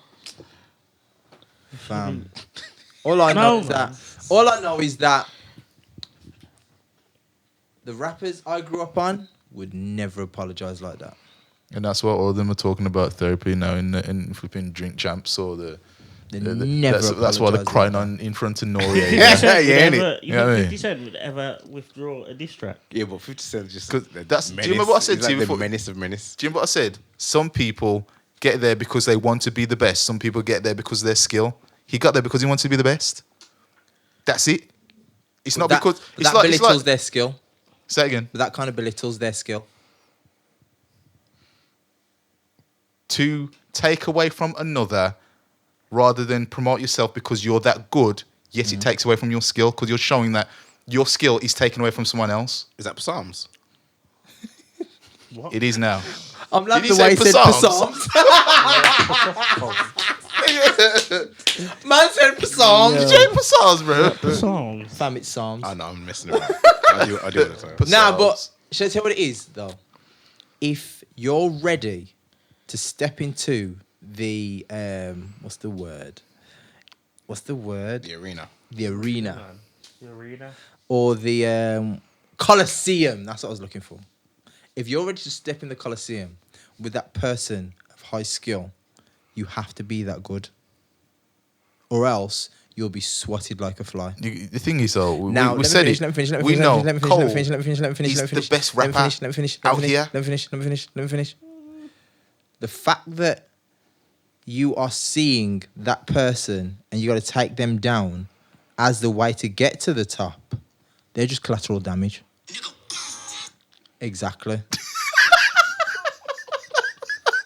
fam. All I know No, is man. that. All I know is that the rappers I grew up on would never apologize like that. And that's what all of them are talking about therapy now in flipping Drink Champs or the. They the- never. that's why they're apologise crying like on in front of Noriega. You Yeah, think innit? you Yeah, I think mean. 50 Cent would ever withdraw a diss track? Yeah, but 50 Cent just 'Cause that's- do you menace. remember what I said He's to you like before? the menace of menace. Do you know what I said? Some people get there because they want to be the best. Some people get there because of their skill. He got there because he wanted to be the best. That's it. It's not that, because but it's that like, belittles their skill. say it again. But that kind of belittles their skill. To take away from another rather than promote yourself because you're that good. Yes, it takes away from your skill because you're showing that your skill is taken away from someone else. Is that Psalms? It is now. I'm Did loving he the say way he said Psalms? Psalms. Man said Psalms. Did you hear Psalms, bro? The songs. Fam, it's Psalms. I know, I'm messing around. I do all the time. Nah, but Psalms. should I tell you what it is though? If you're ready to step into the what's the word? The arena. The arena The arena. or the Colosseum. That's what I was looking for. If you're ready to step in the Colosseum with that person of high skill, you have to be that good, or else you'll be swatted like a fly. The thing is, though, Now, we said it. We know Cole is the best rapper out here. Let me finish. The fact that you are seeing that person and you got to take them down as the way to get to the top, they're just collateral damage. Exactly.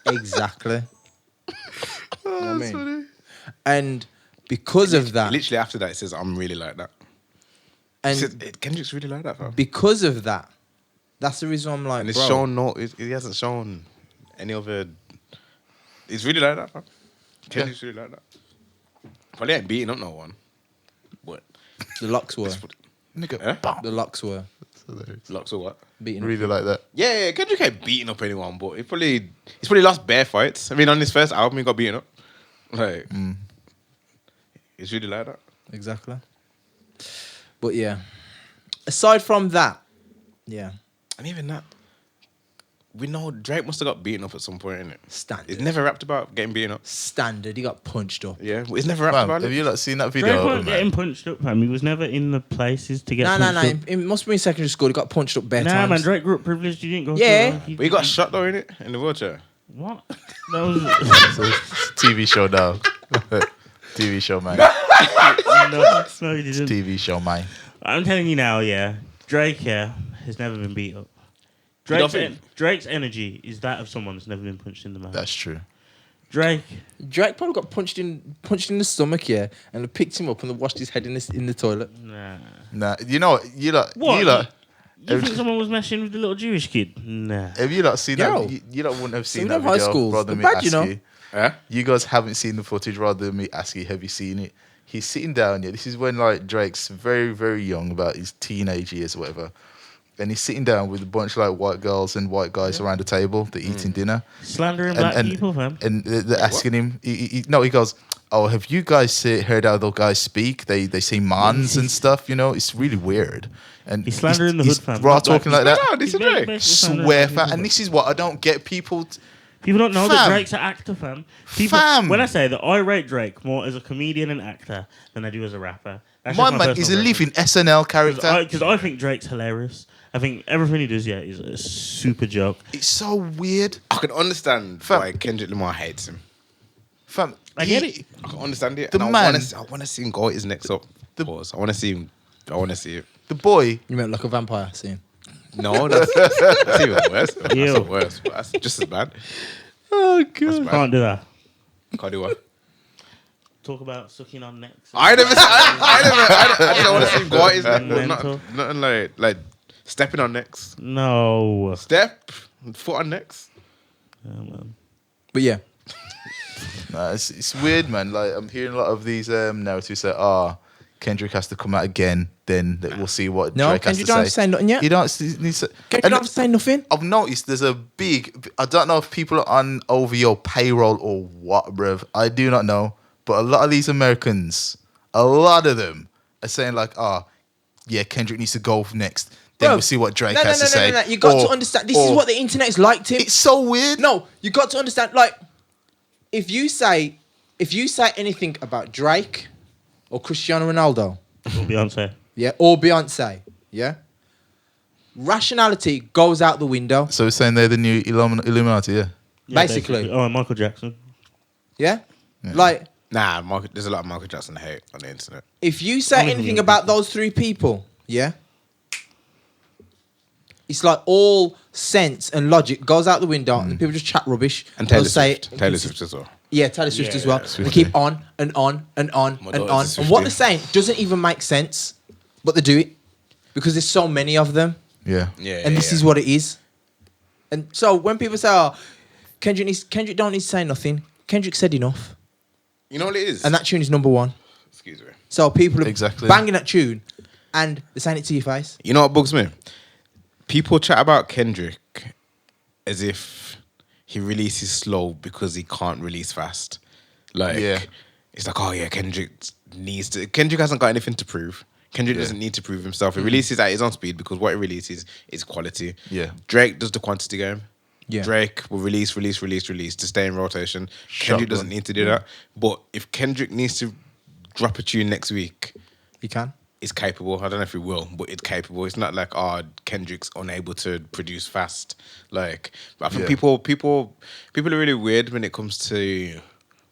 Exactly. You know what I mean? And because of that, Literally after that, it says, I'm really like that. and Kendrick's really like that, fam. because of that, that's the reason I'm like, And it's bro, shown he hasn't shown any other. He's really like that, fam. Kendrick's really like that. Probably ain't beating up no one. But the locks were. Nigga, The locks were Locks or what? beating. really like that. Yeah, Kendrick ain't beating up anyone, but he's probably lost bare fights. I mean, on his first album, he got beaten up. Like, he's really like that. Exactly. But yeah, aside from that, yeah, And even that, we know Drake must have got beaten up at some point, innit? standard. He's never rapped about getting beaten up. Standard. He got punched up. Yeah, he's never rapped Fam, about have it. you like seen that Drake video? wasn't man? getting punched up, fam. He was never in the places to get No. punched up. It must be in secondary school. He got punched up bare Nah, times. man, Drake grew up privileged. He didn't go. Yeah. But he got shot though, innit? In the wheelchair. What? That was So it's TV show now. TV show, man. no, he didn't. TV show, man. I'm telling you now, yeah. Drake, yeah, has never been beat up. don't think- Drake's energy is that of someone that's never been punched in the mouth. That's true. Drake, Drake probably got punched in the stomach, yeah, and they picked him up and they washed his head in the toilet. nah. Nah, you know what? You lot, What? you lot, You think someone was messing with the little Jewish kid? Nah. have you lot seen Yo. that? You lot wouldn't have seen Some that of them video. high schools, Rather than they're me bad, you ask know. you. Yeah? You guys haven't seen the footage. Rather than me ask you, have you seen it? He's sitting down. Yeah, this is when like Drake's very, very young, about his teenage years or whatever. And he's sitting down with a bunch of like white girls and white guys around the table. They're eating dinner. Slandering black people, fam. And they're asking him. He goes, "Oh, have you guys heard how those guys speak? They say mans and stuff. You know, it's really weird." And He's slandering the hood, fam. Raw Not black talking like that. No, this is He's very Drake. basically slandering Swear, black fam. people, And this is what I don't get. People. People don't know that Fam. Drake's an actor, fam. People, Fam. When I say that I rate Drake more as a comedian and actor than I do as a rapper. That's My just man is a personal living SNL character. Because I think Drake's hilarious. I think everything he does, yeah, is a super joke. It's so weird, I can understand Fam. why Kendrick Lamar hates him. fam. I get it. I can understand it. The and man- I want to see him go his next up. Pause. I want to see him. I want to see it. The boy. You meant like a vampire scene. No, that's even worse. That's Ew. not worse. But that's just as bad. Oh That's god. bad. Can't do that. Can't do what? Talk about sucking on necks. I never. I don't want to see him go his neck. but Mental. Nothing like stepping on necks. No. Step, foot on necks. Oh, man. But yeah, Nah, it's weird, man. Like I'm hearing a lot of these narratives say, Kendrick has to come out again. Then we'll see what no, Drake has Kendrick to don't say. have to say nothing yet. You don't need to. Kendrick and don't have to say nothing. I've noticed there's a big. I don't know if people are on over your payroll or what, bruv. I do not know. But a lot of these Americans, a lot of them are saying like, yeah, Kendrick needs to go next. Then Bro, we'll see what Drake No. has to say. You got Or- to understand. This is or- what the internet's like, Tim. It's so weird. No, you got to understand. Like, if you say anything about Drake or Cristiano Ronaldo, Or Beyonce. yeah, or Beyonce, yeah, rationality goes out the window. So we're saying they're the new Illuminati, yeah. Yeah, Basically. Oh, and Michael Jackson. Yeah, like Nah, there's a lot of Michael Jackson hate on the internet. if you say Only anything you. about those three people, yeah, it's like all sense and logic goes out the window, and people just chat rubbish. And Taylor They'll say Swift. Taylor Swift as well. Yeah, Taylor Swift Yeah, as well. yeah, They keep on and on and on My and daughter's on. a And what Swiftie. they're saying doesn't even make sense, but they do it because there's so many of them, Yeah. Yeah. and this is what it is. And so when people say, Kendrick don't need to say nothing," Kendrick said enough, You know what it is? and that tune is number one. Excuse me. So people are Exactly. banging that tune, and they're saying it to your face. You know what bugs me? People chat about Kendrick as if he releases slow because he can't release fast. Like, Yeah. it's like, oh yeah, Kendrick hasn't got anything to prove. Kendrick doesn't need to prove himself. He releases at his own speed because what he releases is quality. Yeah. Drake does the quantity game. Yeah. Drake will release to stay in rotation. Kendrick doesn't need to do that. But if Kendrick needs to drop a tune next week, You can. is capable. I don't know if he will, but it's capable. It's not like Kendrick's unable to produce fast. Like I think Yeah. people are really weird when it comes to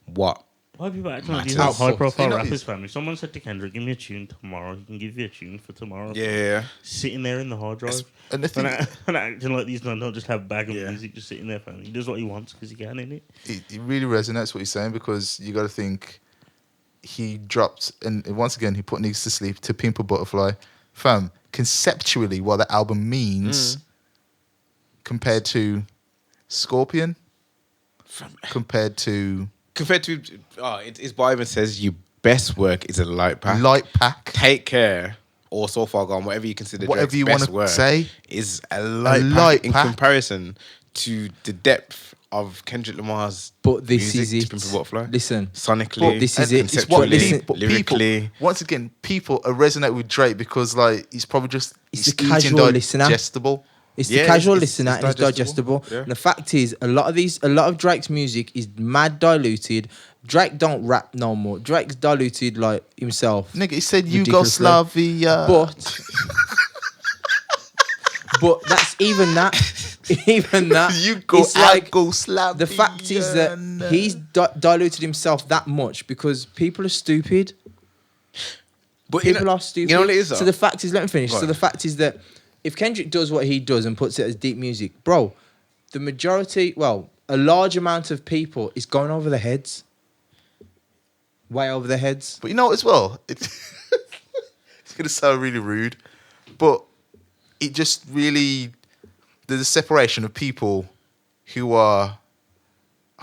what Why are people acting like these Matters. are high-profile You know, rappers, it's- fam? If someone said to Kendrick, "Give me a tune tomorrow," he can give you a tune for tomorrow. Yeah. Sitting there in the hard drive And the thing, and acting like these men don't just have a bag of Yeah. music just sitting there, fam. He does what he wants because he can, innit? it really resonates what he's saying because you got to think he dropped and once again he put niggas to sleep to Pimp a Butterfly, fam. Conceptually, what the album means compared to Scorpion, compared to His bio even says your best work is a light pack. Light Pack, Take Care, or So Far Gone, whatever you consider whatever Drake's you best want to work, say. is a light, light pack in pack. comparison to the depth of Kendrick Lamar's But this music, is to it. Pimp a Butterfly. Listen, Sonically, this is And it. It's what conceptually, Listen, people, lyrically. once again, people resonate with Drake because like he's probably just It's he's the casual listener. digestible. It's Yeah, the casual it's listener and it's digestible. Yeah. And the fact is, a lot of Drake's music is mad diluted. Drake don't rap no more. Drake's diluted like himself. Nigga, he said Ridiculously. Yugoslavia. But that's even that. Even that. It's like Yugoslavia. the fact is that he's diluted himself that much because people are stupid. But People are stupid. You know what it is, So though? the fact is, let me finish. Go So on. the fact is that if Kendrick does what he does and puts it as deep music, bro, the majority, well, a large amount of people is going over their heads. Way over their heads. But you know what as well? It's gonna sound really rude, but it just really there's a separation of people who are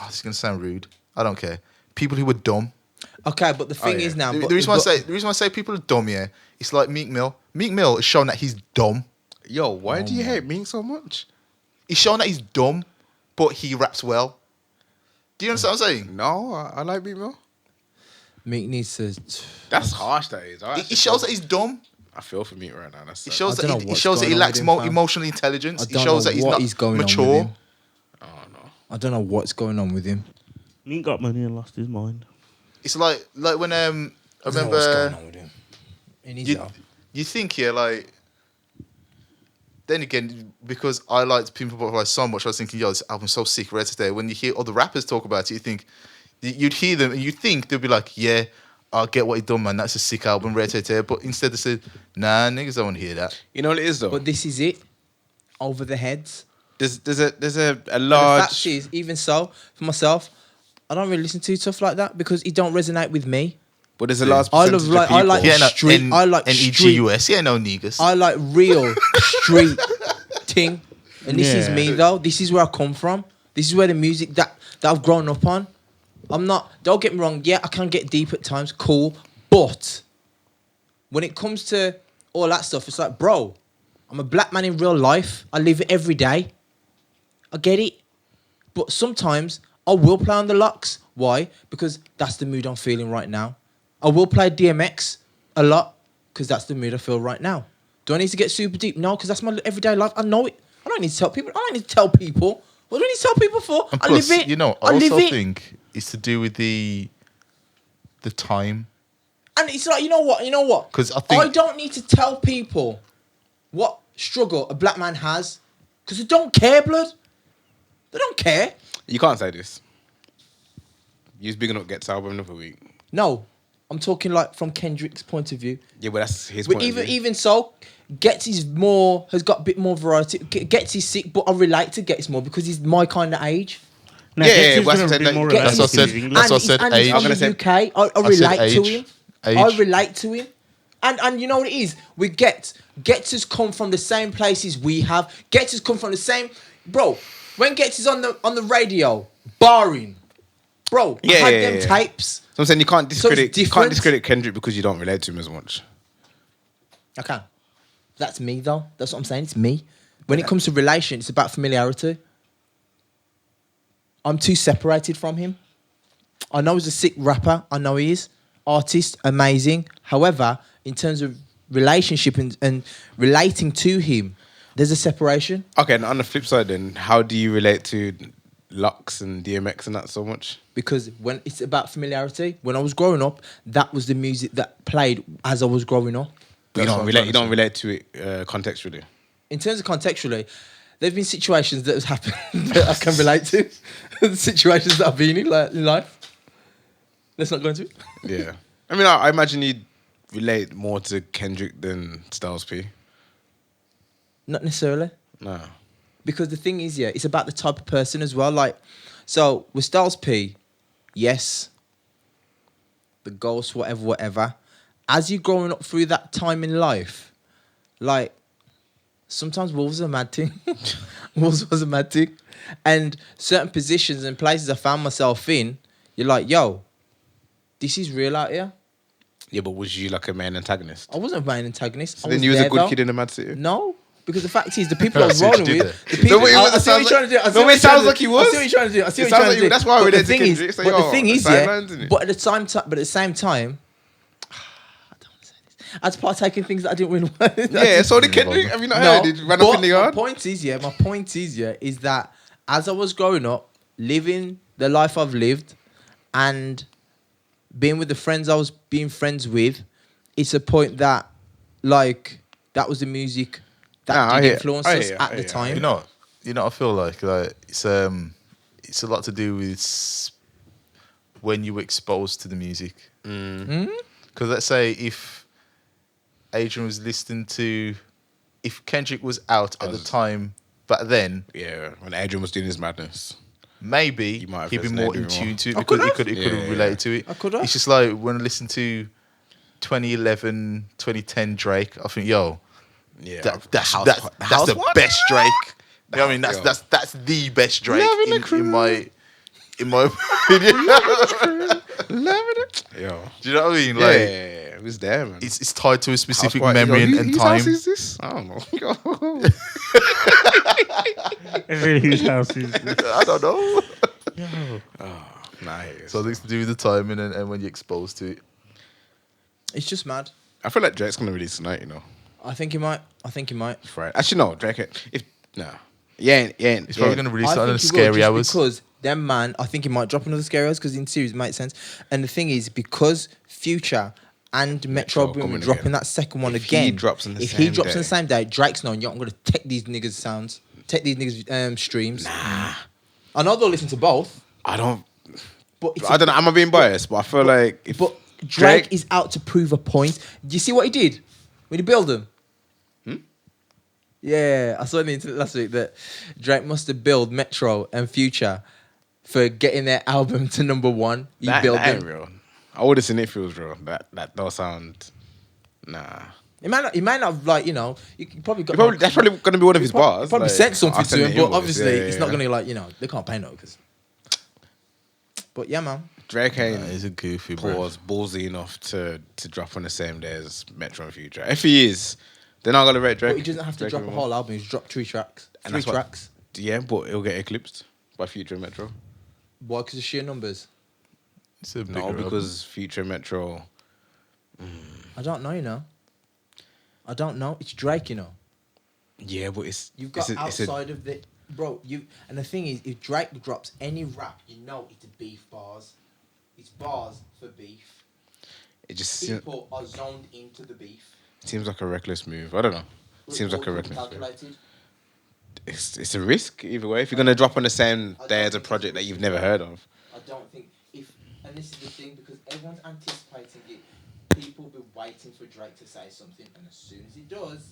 this is gonna sound rude. I don't care. People who are dumb. Okay, but the thing yeah. is now, The but, reason why but- I say people are dumb, yeah, it's like Meek Mill. Meek Mill has shown that he's dumb. Yo, why do you hate Meek so much? He's shown that he's dumb, but he raps well. Do you understand what I'm saying? No, I like Meek Mill. Meek needs to. That's harsh, that is. He shows that he's dumb. I feel for Meek right now. That's It sad. shows I that don't know he what's shows that he going on lacks with him, fam. emotional intelligence. I It don't shows know that he's what not is going mature. on with him. Oh no. I don't know what's going on with him. He got money and lost his mind. It's like when I I don't know what's going remember on with him. In his you think like then again because I liked Pimp a Butterfly so much I was thinking yo this album's so sick right today. When you hear other rappers talk about it you think you'd hear them and you think they'll be like yeah I get what he done man that's a sick album right today but instead they said nah niggas don't want to hear that. You know what it is though? But this is it. Over the heads. There's a And the large. fact is, even so, for myself, I don't really listen to stuff like that because it don't resonate with me. But there's a large I percentage love, like- of people. I like- Yeah, no, Street- I like street- NEGUS. Yeah, no niggas. I like real street thing. And this is Yeah. me though. This is where I come from. This is where the music that I've grown up on. I'm not, don't get me wrong, yeah, I can get deep at times, cool. But when it comes to all that stuff, it's like, bro, I'm a black man in real life. I live it every day. I get it. But sometimes I will play on the locks. Why? Because that's the mood I'm feeling right now. I will play DMX a lot because that's the mood I feel right now. Do I need to get super deep? No, because that's my everyday life. I know it. I don't need to tell people. I don't need to tell people. What do I need to tell people for? And I plus, live it. you know, I live also it. think it's to do with the time. And it's like, you know what? 'Cause I think- I don't need to tell people what struggle a black man has because they don't care, blood. They don't care. You can't say this. You was big enough Get's album another week. No, I'm talking like from Kendrick's point of view. Yeah, but that's his But point of view. even so, Gets is more has got a bit more variety. Gets is sick, but I relate to Gets more because he's my kind of age. Now, Yeah, Gets yeah, is but gonna I said bring that- more Gets That's what I is said. relativity. That's what I and said, he's age. from I'm gonna the say- UK. I said relate to age. him. Age. I relate to him. And you know what it is? We Gets has come from the same places we have. Gets has come from the same bro. When Gets is on the radio, barring, bro, I had them yeah. tapes. So I'm saying you can't discredit. You different. can't discredit Kendrick because you don't relate to him as much. I can. That's me though. That's what I'm saying. It's me. When it comes to relation, it's about familiarity. I'm too separated from him. I know he's a sick rapper. I know he is. Artist, amazing. However, in terms of relationship and relating to him, there's a separation. Okay, and on the flip side, then, how do you relate to Lux and DMX and that so much? Because when it's about familiarity, when I was growing up, that was the music that played as I was growing up. But you That's what don't I'm relate. trying You to don't say. relate to it contextually. In terms of contextually, there've been situations that has happened that I can relate to. The situations that I've been in life. Let's not go into it. Yeah. I mean, I imagine you'd relate more to Kendrick than Styles P. Not necessarily. No. Because the thing is, yeah, it's about the type of person as well. Like, so with Styles P, yes, the ghost, whatever. As you're growing up through that time in life, like, sometimes Wolves are a mad thing. Wolves was a mad thing. And certain positions and places I found myself in, you're like, yo, this is real out here. Yeah, but was you like a main antagonist? I wasn't a main antagonist. So I then you was a there, good though. kid in the Mad City? No, because the fact is, the people I was See what you rolling did with, there. the people. No, but I see what you're trying to do. I see No, what it you're trying sounds to like do. he I was. see what you're trying to do. I see It what sounds you're like trying to do. that's why we're But there the to thing is, Kendrick. It's like, but the yo, thing is, sidelines, yeah. innit? But at the same time, I don't want to say this. I had to partake in things that I didn't really want. Yeah, so did Kendrick. Have you not heard? He ran up in the yard. My point is, is that as I was growing up, living the life I've lived, and being with the friends I was being friends with, it's a point that, like, that was the music that did influence us at the time. You know, I feel like it's a lot to do with when you were exposed to the music. Because let's say if Adrian was listening to, if Kendrick was out at the time back then, Yeah, when Adrian was doing his madness. maybe You might have he'd be resonated more with in him tune more. to it I because he could've. could have related to it. I could've. It's just like when I listen to 2011, 2010 Drake, I think, yo, Yeah, that's the the what? best Drake. You know what I mean? Yo. That's the best Drake Loving the in crew. my opinion. Yo. Do you know what I mean? Yeah, Like, it was there, man. it's tied to a specific House party. memory Yo, and whose time. house is this? I don't know. Whose house is this? I don't know. Yo. Nice. So I think it's to do with the timing and when you're exposed to it. It's just mad. I feel like Drake's gonna release tonight. You know, I think he might. Friday. Actually, no, Drake. Yeah. It's probably going to release I it on think the he will, scary just hours. because them man, I think he might drop another scary hours because in series it makes sense. And the thing is, because Future and Metro Boomin coming dropping again. that second one If he again, drops on the if same he drops day. on the same day, Drake's knowing, yo, I'm gonna take these niggas' sounds, take these niggas' streams. Nah, I know they'll listen to both, I don't. but it's I don't know. Am I being biased? But I feel like if But Drake is out to prove a point. Do you see what he did when he built them? Yeah, I saw on the internet last week that Drake must have billed Metro and Future for getting their album to #1. He billed that ain't them. real. I would have seen it feels real. That don't sound. Nah. He might not have, like, you know, you probably got. That's probably gonna be one of his bars. Probably like, sent something I'll to send him, the but invoice. obviously Yeah, it's yeah, not yeah. gonna, like, you know, they can't pay no because. But yeah, man. Drake ain't He's a goofy, bro. pause ballsy enough to drop on the same day as Metro and Future. If he is, then I'm gonna rate Drake. But he doesn't have to Drake drop a anymore. whole album. He's dropped 3 tracks. And Three that's what- tracks. Yeah, but it'll get eclipsed by Future and Metro. Why? Because of sheer numbers. It's a bigger No, album. because Future and Metro. I don't know, you know. I don't know. It's Drake, you know. Yeah, but You've got it's outside of the bro. And the thing is, if Drake drops any rap, you know it's beef bars. It's bars for beef. it just People are zoned into the beef. seems like a reckless move. I don't know. Seems like a All reckless move. calculated. It's a risk either way. If you're gonna drop on the same day as a project that you've never heard of, I don't think and this is the thing, because everyone's anticipating it. People will be waiting for Drake to say something, and as soon as he does,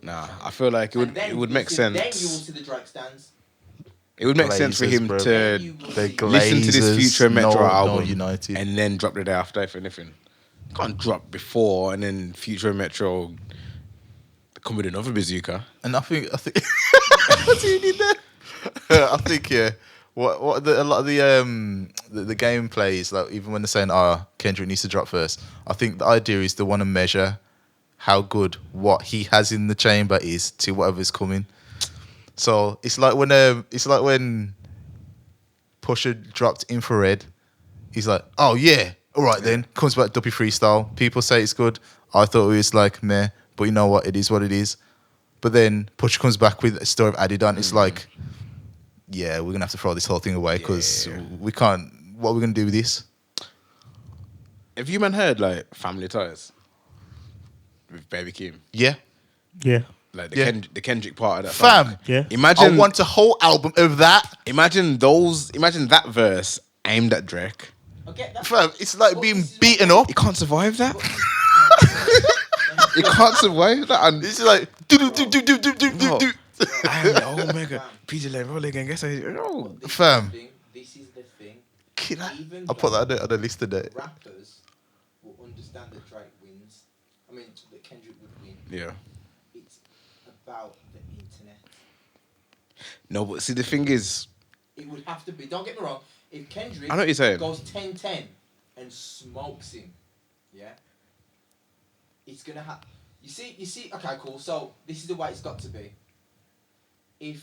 nah. I feel like it would make sense. Then you will see the Drake stands. It would make sense for Glazers, him bro. to The listen to this Glazers, Future and Metro no album United. and then drop the day after, if anything. Can't drop before and then Future and Metro come with another bazooka. And I think what do you need there? I think what a lot of the gameplay is, like, even when they're saying Kendrick needs to drop first, I think the idea is they want to measure how good what he has in the chamber is to whatever's coming. So it's like when Pusha dropped Infrared, he's like, oh yeah, all right then, comes back Duppy Freestyle. People say it's good. I thought it was like meh, but you know what? It is what it is. But then Pusha comes back with a story of Adidon. It's like, yeah, we're gonna have to throw this whole thing away because we can't. What are we gonna do with this? Have you man heard like Family Ties with Baby Keem? Yeah, Yeah. Like Yeah. the Kendrick part of that fam. song. Yeah. Imagine I want a whole album of that. Imagine that verse aimed at Drake I get that. Fam, it's like But being this is beaten what- up. He can't survive that. But- He can't survive that. And It's like do do do do do do do No. do. I'm the Omega. PJ Level again. Guess I. Oh. But this Fam. Is the thing. This is the thing. Kid, Even I'll put that though on the list today. rappers will understand that Drake wins. I mean, that Kendrick would win. Yeah. It's about the internet. No, but see, the thing is, It would have to be. Don't get me wrong. If Kendrick I know what you're saying. goes 10-10 and smokes him, yeah, it's gonna have. You see. Okay, cool. So this is the way it's got to be. If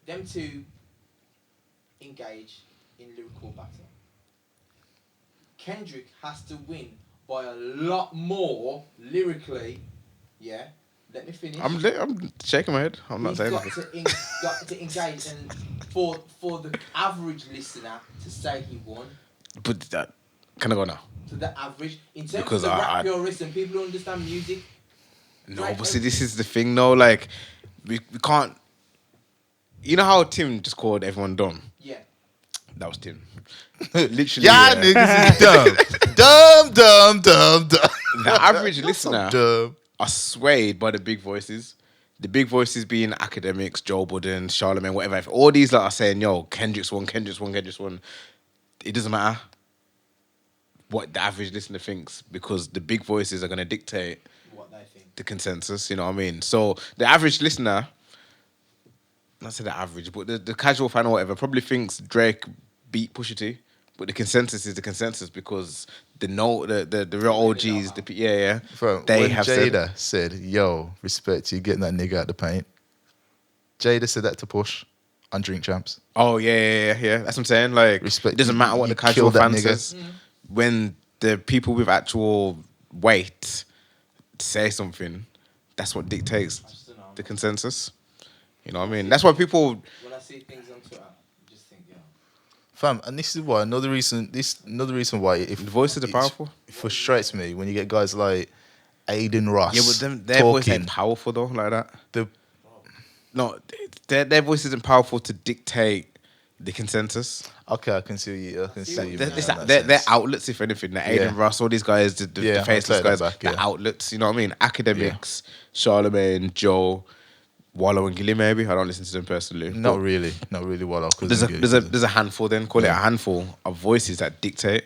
them two engage in lyrical battle, Kendrick has to win by a lot more lyrically. Yeah. Let me finish. I'm shaking my head. I'm not He's saying got anything. got to engage, and for the average listener to say he won, But that can I go now? to the average, in terms Because of the rap I- purists and people who understand music, No, Right, but see, this is the thing. No, like we can't. You know how Tim just called everyone dumb? yeah, That was Tim. Literally. Yeah, niggas is dumb. Dumb. The average listener Dumb. are swayed by the big voices. The big voices being academics, Joe Budden, Charlemagne, whatever. If all these lot are saying, yo, Kendrick's won, it doesn't matter what the average listener thinks because the big voices are going to dictate what they think. the consensus, you know what I mean? So the average listener, not say the average, but the casual fan or whatever, probably thinks Drake beat Pusha T. But the consensus is the consensus because the real OGs, Bro, they when have Jada said, "Yo, respect you getting that nigga out the paint." Jada said that to Push on Drink Champs. Oh yeah. That's what I'm saying. Like, Respect, it doesn't matter what you the casual killed that fan nigga. says. When the people with actual weight say something, that's what dictates I just don't know. the consensus. You know what I mean? That's why people. When I see things on Twitter, I just think, yeah. Fam, and this is why another reason why if The voices are powerful. It frustrates me when you get guys like Aiden Ross. Yeah, but their voice talking. ain't powerful though, like that. The No, their voice isn't powerful to dictate the consensus. okay, I can see you. I can see you. They're outlets, if anything. The Aiden Yeah. Ross, all these guys, the Yeah, I'll faceless take that guys, back, they're yeah. outlets. You know what I mean? Academics, Charlemagne, Joe, Wallow, and Gilly. Maybe I don't listen to them personally. Not But really. Well, there's a handful. Then call it a handful of voices that dictate.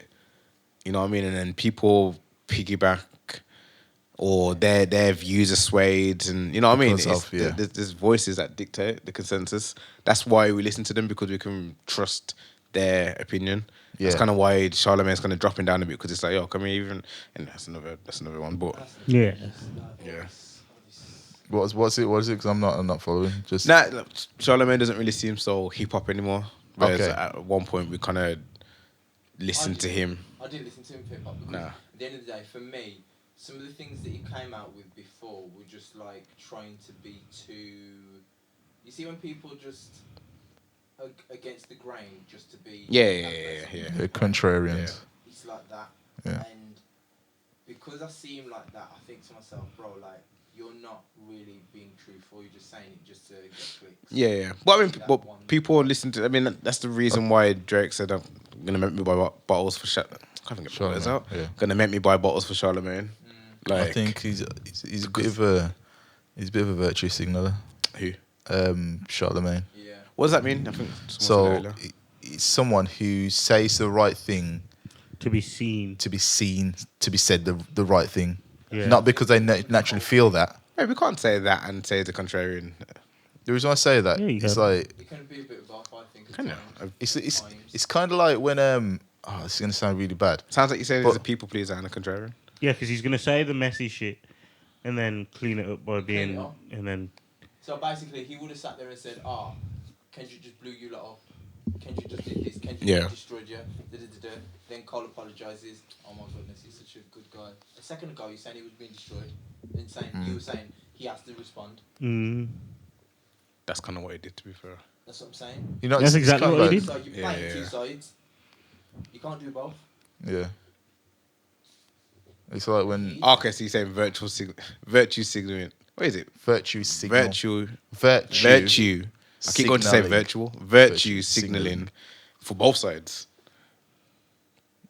You know what I mean? And then people piggyback. Or their views are swayed, and you know what I mean. Because There's voices that dictate the consensus. That's why we listen to them because we can trust their opinion. That's Yeah. kind of why Charlemagne's kind of dropping down a bit because it's like, yo, can we even? And that's another one. But Yeah. yeah, What's it? Because I'm not following. Just nah, Charlemagne doesn't really seem so hip hop anymore. Whereas Okay. at one point we kind of listened to him. I didn't listen to him hip hop because Nah. at the end of the day, for me, some of the things that he came out with before were just like trying to be too. You see, when people just against the grain, just to be. Yeah. they're contrarians. It's like that. Yeah. And because I see him like that, I think to myself, bro, like, you're not really being truthful. You're just saying it just to get clicks. Yeah. But I mean, That but one. people listen to. I mean, that's the reason why Drake said, "I'm gonna make me buy bottles for Charlemagne." I can't get my words out. Yeah. Gonna make me buy bottles for Charlemagne. Like, I think he's a bit of a virtue signaler. who? Charlemagne. Yeah. What does that mean? I think someone said So it earlier. it's someone who says the right thing To be seen. to be seen, to be said the right thing. Yeah. Not because they naturally feel that. Hey, we can't say that and say the contrarian. The reason I say that, Yeah, you it's can. like It can be a bit of both, I think. at Can times. it's kind of like when oh, this is gonna sound really bad. Sounds like you're saying he's a But- people pleaser and a contrarian. Yeah, because he's gonna say the messy shit, and then clean it up by being, it up. and then So basically, he would have sat there and said, Kendrick just blew you lot up. Kendrick just did this. Kendrick Yeah. just destroyed you. Da-da-da-da. Then Cole apologises. Oh my goodness, he's such a good guy. A second ago, you're saying he was being destroyed. Then saying you were saying he has to respond. That's kind of what he did, to be fair. That's what I'm saying. You know, That's it's exactly kind what of he like- did. So you're playing Yeah. two sides. You can't do both. Yeah. It's like when Okay, so you're saying virtue signaling. What is it? virtue signal. Virtue. Virtue. I keep going to say Signalling. virtual. Virtue Virtue signaling signaling. for both sides.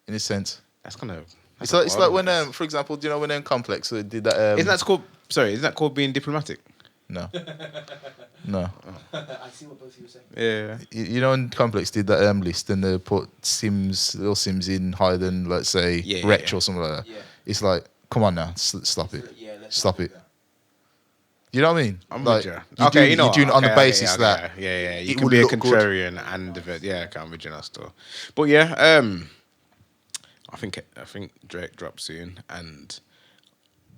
in a sense. That's kind of. It's like when for example, do you know when Complex did that? Isn't that called? Sorry, isn't that called being diplomatic? No. I see what both of you were saying. Yeah. You know when Complex did that list and they put little Sims in higher than, let's say, Wretch or something like that. Yeah. It's like, come on now, stop it. Yeah, let's Stop not it. do that. You know what I mean? I'm like, with you. you're Okay, doing, you're doing it on the basis that yeah, you it can will be a look good. contrarian and I'm with you now still. But yeah, I think Drake drops soon, and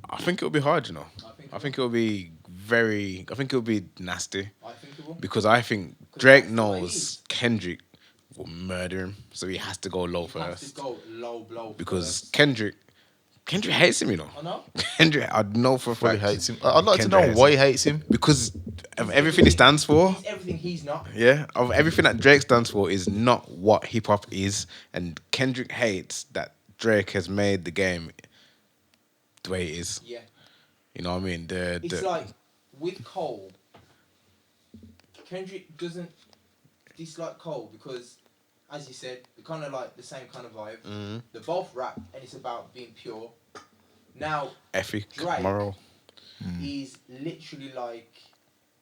I think it'll be hard. You know, I think it'll be nasty I think it will. because I think Drake knows Kendrick will murder him, so he has to go low You have to first go low blow because first. Kendrick hates him. You know, I know. Kendrick, I know for a Probably fact hates him. I'd like to Kendrick know hates why him. he hates him. because of everything he stands for. He's everything he's not. Yeah, of everything that Drake stands for is not what hip hop is, and Kendrick hates that Drake has made the game the way it is. Yeah. You know what I mean? It's like with Cole, Kendrick doesn't dislike Cole because, as you said, they're kind of like the same kind of vibe. Mhm. They're both rap and it's about being pure. Now, ethic, Drake moral. is literally like,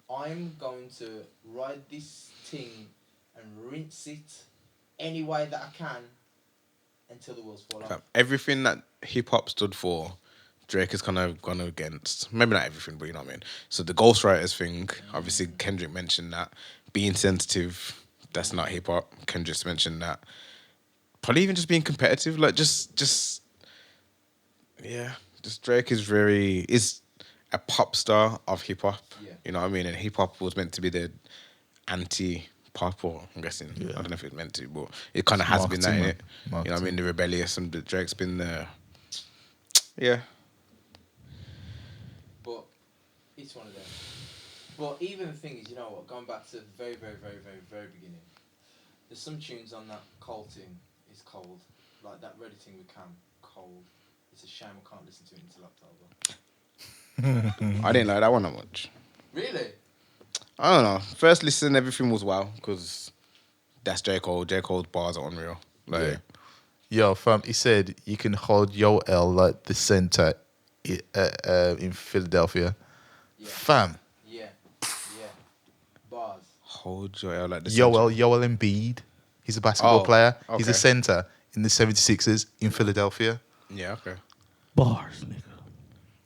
I'm going to ride this thing and rinse it any way that I can until the wheels fall off. Everything that hip hop stood for, Drake has kind of gone against. Maybe not everything, but you know what I mean. So the ghostwriters thing, obviously Kendrick mentioned that. Being sensitive, that's not hip hop. Kendrick mentioned that. Probably even just being competitive, like just Drake is a pop star of hip hop. Yeah. You know what I mean? And hip hop was meant to be the anti-pop, or I'm guessing. Yeah. I don't know if it's meant to, but it kind of has been that, Marketing, innit? You know what I mean? The rebellious, and Drake's been the. Yeah. But it's one of them. But even the thing is, you know what, going back to the very, very, very, very, very beginning, there's some tunes on that Cold thing, it's cold. Like that Ready thing with Cam, cold. It's a shame I can't listen to it until October. I didn't like that one that much. Really? I don't know. First listen, everything was wow, because that's J. Cole. J. Cole's bars are unreal. Like, Yo, fam, he said you can hold Yo L like the center in Philadelphia. Yeah. Fam, Yeah. Bars. hold your L like the Yoel Embiid. He's a basketball Oh, player. He's okay. a center in the 76ers in Philadelphia. Yeah, okay. Bars, nigga.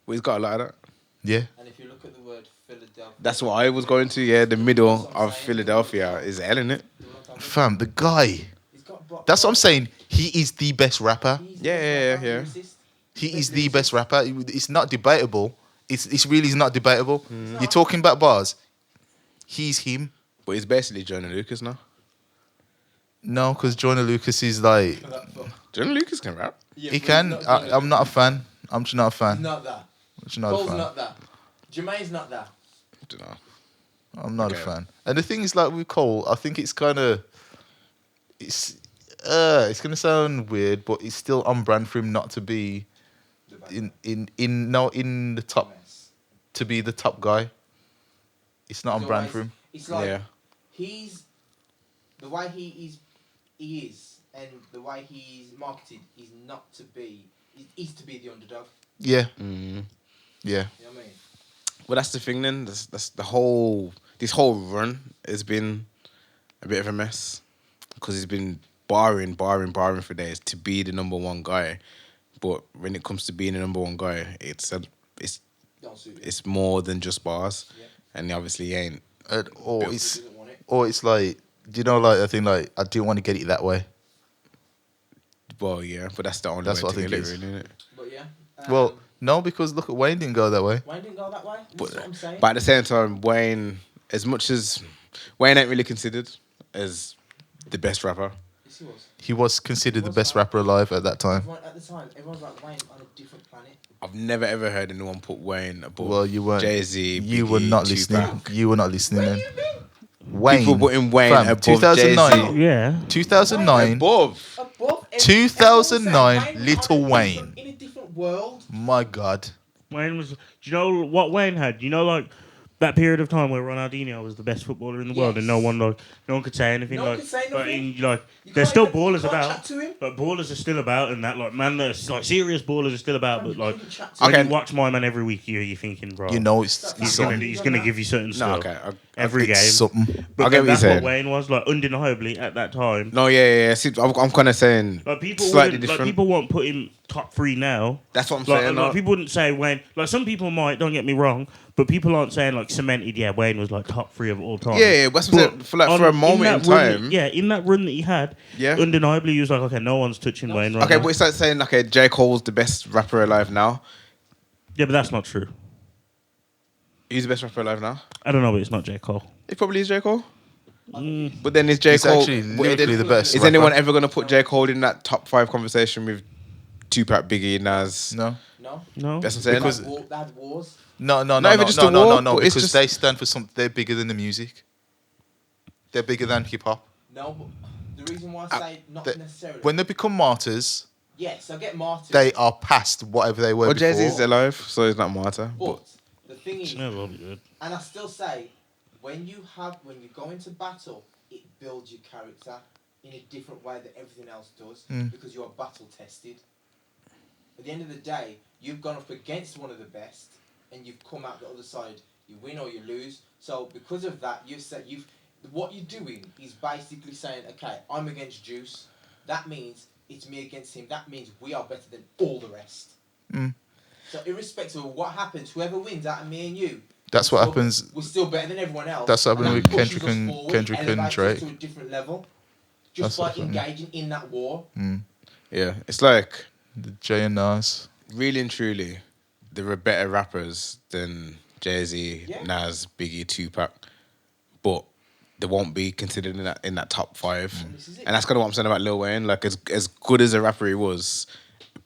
Well, he's got a lot of that. Yeah. And if you look at the word Philadelphia. That's what I was going to. Yeah, the middle of Philadelphia is L, innit? Fam, the guy. That's what I'm saying. He is the best rapper. Yeah. He is the best rapper. It's not debatable. It's really not debatable. You're talking about bars. He's him. But he's basically Jonah Lucas now. No, because Jonah Lucas is like Jonah Lucas can rap. Yeah, he but can. he's not I'm not a fan. I'm just not a fan. He's not that. I'm just not a Cole's fan. not that. Jermaine's not that. I don't know. I'm not Okay. a fan. And the thing is, like with Cole, I think it's kind of it's gonna sound weird, but it's still on brand for him not to be in the top, to be the top guy. It's not on brand for him. It's like Yeah. he's the way he is, and the way he's marketed is not to be. Is to be the underdog. Yeah, Mm. yeah. You know what I mean? Well, that's the thing then. That's this whole run has been a bit of a mess because he's been barring for days to be the number one guy. But when it comes to being the number one guy, it's Don't suit him. it's more than just bars, Yeah. and he obviously ain't. Or He it's doesn't want it. like, do you know, like I think like I didn't want to get it that way. Well, yeah, but that's the only That's way what to I get think it, it is. really, innit? But yeah. Well, no, because look at Wayne didn't go that way. Wayne didn't go that way. That's what I'm saying. But at the same time, Wayne, as much as Wayne ain't really considered as the best rapper. Yes, he was. He was considered He the was best like- rapper alive at that time. Everyone, at the time, everyone's like Wayne's on a different planet. I've never ever heard anyone put Wayne above Well, you weren't. Jay-Z. You were Biggie, not listening. Tupac. You were not listening. Where Then. you been? Wayne. People putting Wayne Fam, above 2009. Jay-Z. Yeah. 2009. Above. Above. 2009, everyone's saying Little on a Wayne. different- in a different world. My God. Wayne was. Do you know what Wayne had? You know, like that period of time where Ronaldinho was the best footballer in the world, and no one could say anything. No one could say But nothing. there's still You ballers can't about. chat to him. Like ballers are still about, and that serious ballers are still about. But like You can chat to when Okay. you watch My Man every week, you're thinking, bro, You know, it's he's something. gonna give you certain No, stuff okay. every game. It's something. But I get then what you're that's saying. what Wayne was like, undeniably at that time. No, yeah. See, I'm kind of saying Like people slightly wouldn't, different. like people won't put him top 3 now. That's what I'm Like, saying. like no. people wouldn't say Wayne. Like some people might. Don't get me wrong, but people aren't saying like cemented. Yeah, Wayne was like top 3 of all time. Yeah, that's what I'm saying. For a in moment in that run time. in that run that he had, Yeah. undeniably he was like, okay, no one's touching Wayne right Okay, now. but it's like saying okay, J. Cole's the best rapper alive now. Yeah, but that's not true. He's the best rapper alive now. I don't know, but it's not J. Cole. He probably is J. Cole. Mm. But then is J. He's Cole actually lyrically the best. Is rapper. anyone ever going to put J. Cole in that top 5 conversation with Tupac, Biggie, Nas? No. No. No. That's what I'm saying. Because- They had wars. No, Not even just a war, but it's because just- they stand for something. They're bigger than the music. They're bigger than hip hop. No, but the reason why I say not they- necessarily. When they become martyrs, Yes, I get martyrs. they are past whatever they were Well, before. Jay-Z's alive, so he's not martyr. But the thing is, Yeah, well, good. and I still say, when you go into battle, it builds your character in a different way that everything else does because you are battle tested. At the end of the day, you've gone up against one of the best, and you've come out the other side. You win or you lose. So because of that, what you're doing is basically saying, okay, I'm against Juice. That means it's me against him. That means we are better than all the rest. Mm. So irrespective of what happens, whoever wins out of me and you, That's what happens. we're still better than everyone else. That's what happened And with that pushes Kendrick us and- forward, Kendrick and elevates us Drake. to a different level, just That's by what happened. engaging in that war. Yeah, it's like The J and Nas. really and truly, there are better rappers than Jay-Z, Yeah. Nas, Biggie, Tupac, but they won't be considered in that top 5. This is it. And that's kind of what I'm saying about Lil Wayne. Like as good as a rapper he was,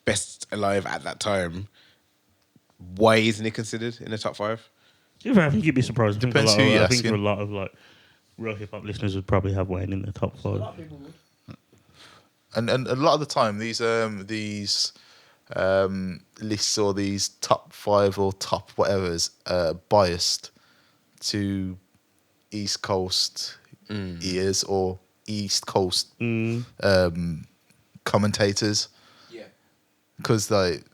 best alive at that time. Why isn't he considered in the top 5? I think you'd be surprised. Depends who you're I think asking. a lot of like real hip hop listeners would probably have Wayne in the top A 5. lot of people would. And a lot of the time, these lists or these top 5 or top whatever's biased to East Coast ears or East Coast commentators, Yeah. because like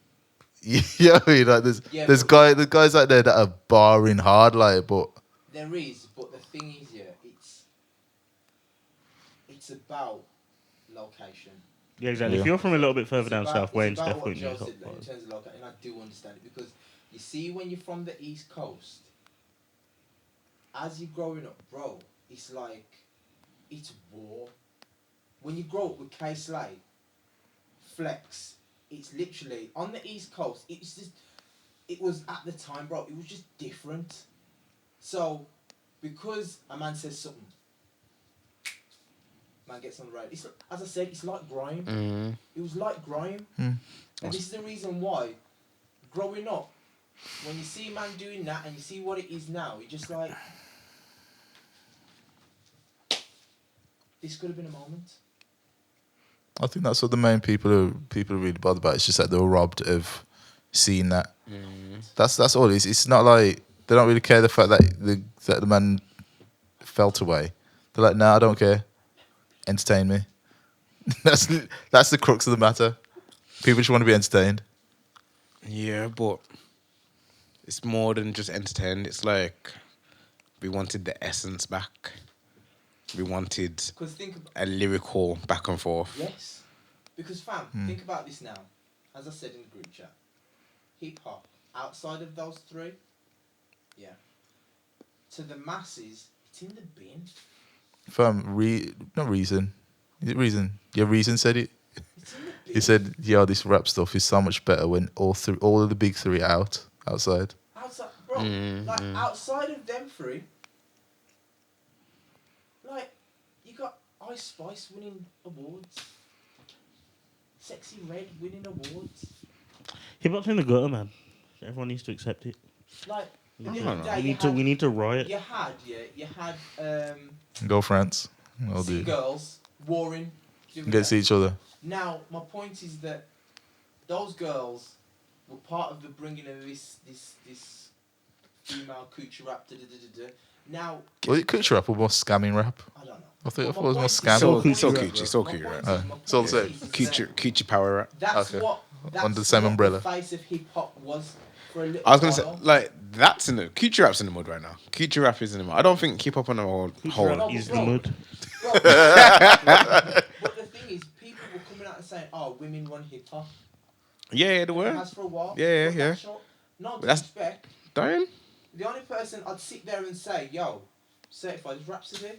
yeah, I mean, like there's Yeah, there's but- the guys out there that are barring hard, like, but There is, but the thing is, yeah, it's about location. Yeah, exactly. Yeah. If you're from a little bit further It's down about- south, it's Wayne's about definitely what in the Joe top said, like, in 5. terms of location, and I do understand it because you see when you're from the East Coast, as you're growing up, bro, it's like it's war. When you grow up with K Slay, Flex, it's literally on the East Coast. It was at the time, bro. It was just different. So, because a man says something, man gets on the road. It's, as I said, it's like grime. It was like grime. And this is the reason why, growing up, when you see a man doing that and you see what it is now, you're just like, this could have been a moment. I think that's what the main people are really bothered about. It's just that they were robbed of seeing that. That's all it is. It's not like they don't really care the fact that the man felt away. They're like, nah, I don't care. Entertain me. That's the crux of the matter. People just want to be entertained. Yeah, but it's more than just entertained. It's like we wanted the essence back. We wanted Because think about, a lyrical back and forth. yes. Because fam, think about this now. As I said in the group chat, hip hop, outside of those 3, yeah. To the masses, it's in the bin. Fam, not Reason. Is it Reason? Yeah, Reason said it. It's in the bin. He said, yeah, this rap stuff is so much better when all of the big 3 are outside. Outside, bro, like outside of them 3, like you got Ice Spice winning awards, Sexy Red winning awards. Hip hop's in the gutter, man. Everyone needs to accept it. Like at the No, end of no. the day, We need to riot. you had Go France. I'll do. girls warring doing Against that. each other. Now, my point is that those girls were part of the bringing of this female coochie rap. Now, Was it coochie rap or more scamming rap? I don't know. I thought it But was my more point is- scam. So coochie so rap, coochie, bro. so my coochie, point right? is- my It's all point the is same. that Coochie power rap. That's Okay. what. That's Under the same what umbrella. The face of hip hop was for a little I was gonna say while. like that's in the coochie rap's in the mud right now. Coochie rap is in the mud. I don't think hip hop on the whole. Rap No, is bro. the mud. Bro, but the thing is, people were coming out and saying, "Oh, women run hip hop." Yeah, the It word. has for a while. Yeah, But yeah. that's not- No But that's- disrespect. Dying. The only person I'd sit there and say, "Yo, certified is Rhapsody."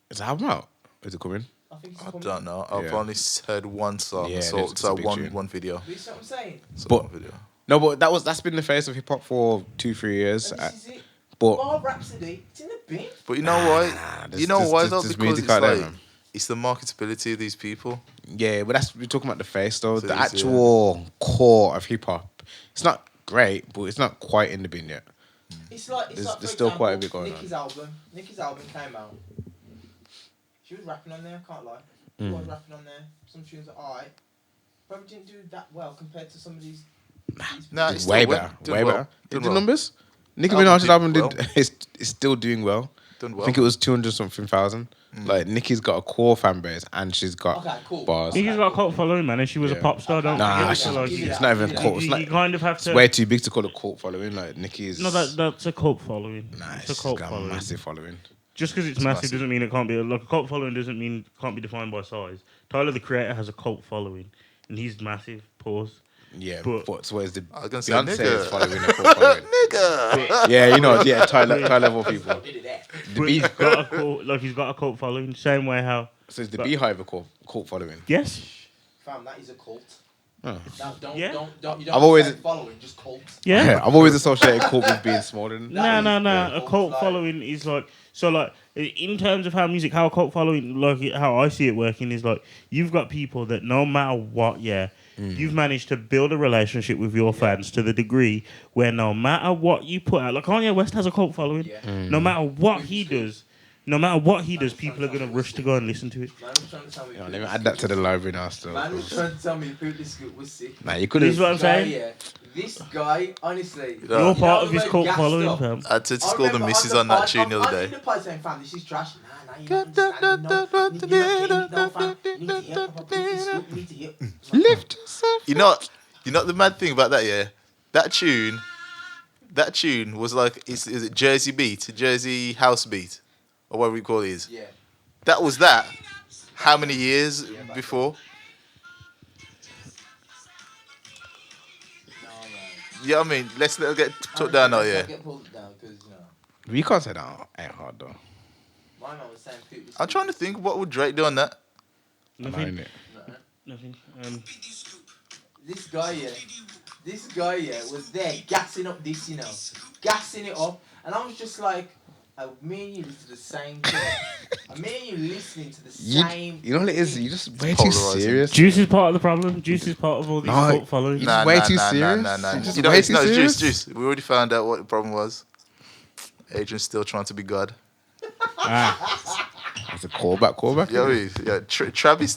Is the album out? Is it coming? I think it's I coming. don't know. I've Yeah. only heard one song. Yeah, so it's a big tune. one video. You see what I'm saying? So But- one video. No, but that's been the face of hip hop for 2-3 years. And this is it. But Bar Rhapsody, it's in the bin. But you know why? there's- You know there's- why there's- though? there's Because music it's out there, like man. it's the marketability of these people. yeah, but that's we're talking about the face though. So The it's- actual core of hip hop. It's not great, but it's not quite in the bin yet. It's like There's- for there's still quite a example, bit going on. Nicki's album came out. She was rapping on there. I can't lie. She Mm. was rapping on there. Some tunes are alright. Probably didn't do that well compared to some of these. Nah, It's it's way still better. doing Way well. better. Doing Did the well. numbers? Nicki Album Minaj's did album well. is still doing well. Done I well. think it was 200 something thousand. Like Nicki's got a core fan base and she's got Okay, cool. bars. Nicki's got a cult following, man, and she was Yeah. a pop star. Don't Nah, forget. she's, So, like, give it it's that, not even give it cult. It's, you not, kind of have it's to. way too big to call a cult following. Like Nicki's. No, that's a cult following. Nah, It's a she's cult got a following. massive following. Just because it's massive doesn't mean it can't be. Like a cult following doesn't mean it can't be defined by size. Tyler the Creator has a cult following, and he's massive. Pause. Yeah, But- but so is the I was gonna say Beyonce is nigga. following a cult following. Nigga. Yeah, you know, yeah, Tyler level people. Did it there. The But he's Bee, got a cult, like he's got a cult following. Same way how so is the but- Beehive a cult following? yes, Fam, that is a cult. Oh. Now, don't, Yeah. don't, you don't I've always- say following, just cult. yeah. I've always associated cult with being smaller than. No. Yeah. A cult Like- following is like so. Like in terms of how how a cult following, like how I see it working, is like you've got people that no matter what, you've managed to build a relationship with your fans to the degree where no matter what you put out, like Kanye West has a cult following. Yeah. No matter what he does, people are gonna rush to go and listen to it. Man was trying to tell me. You know, let me add that to the library now. Still, Man was trying to tell me Poop this Scoop was sick. nah, you could This is what have. I'm saying. Yeah. This guy, honestly. Yeah. You're You part know of his the cult gassed following, up. fam. I had to I score the remember misses the on that pod- tune the I'm other in day. the pod saying, fam, this is trash. Nah, you don't understand. No, you need to fam. You need to hear Poop this Scoop. You need to hear. Lift yourself. You know the mad thing about that, yeah? That tune was like, is it Jersey beat, Jersey house beat, or whatever you call it is. Yeah. That was that. How many years before? No, man. Yeah, I mean, let's get took down now, yeah. Get pulled down because, you know, You can't say that ain't hard though. my man was saying Poop this I'm trying to think, what would Drake do on that? Nothing. Ain't it? Nothing. This guy, yeah, was there gassing up this, you know, gassing it up, and I was just like, me and you listen to the same thing. Me and you listening to the same. You know what it is? You're just way too Polarising. serious. Juice is part of the problem. Juice is part of all these No, cult followings. Nah, way too serious. Nah. You're just You know, way it's too not serious. Juice. We already found out what the problem was. Adrian's still trying to be God. It's a callback. Yeah,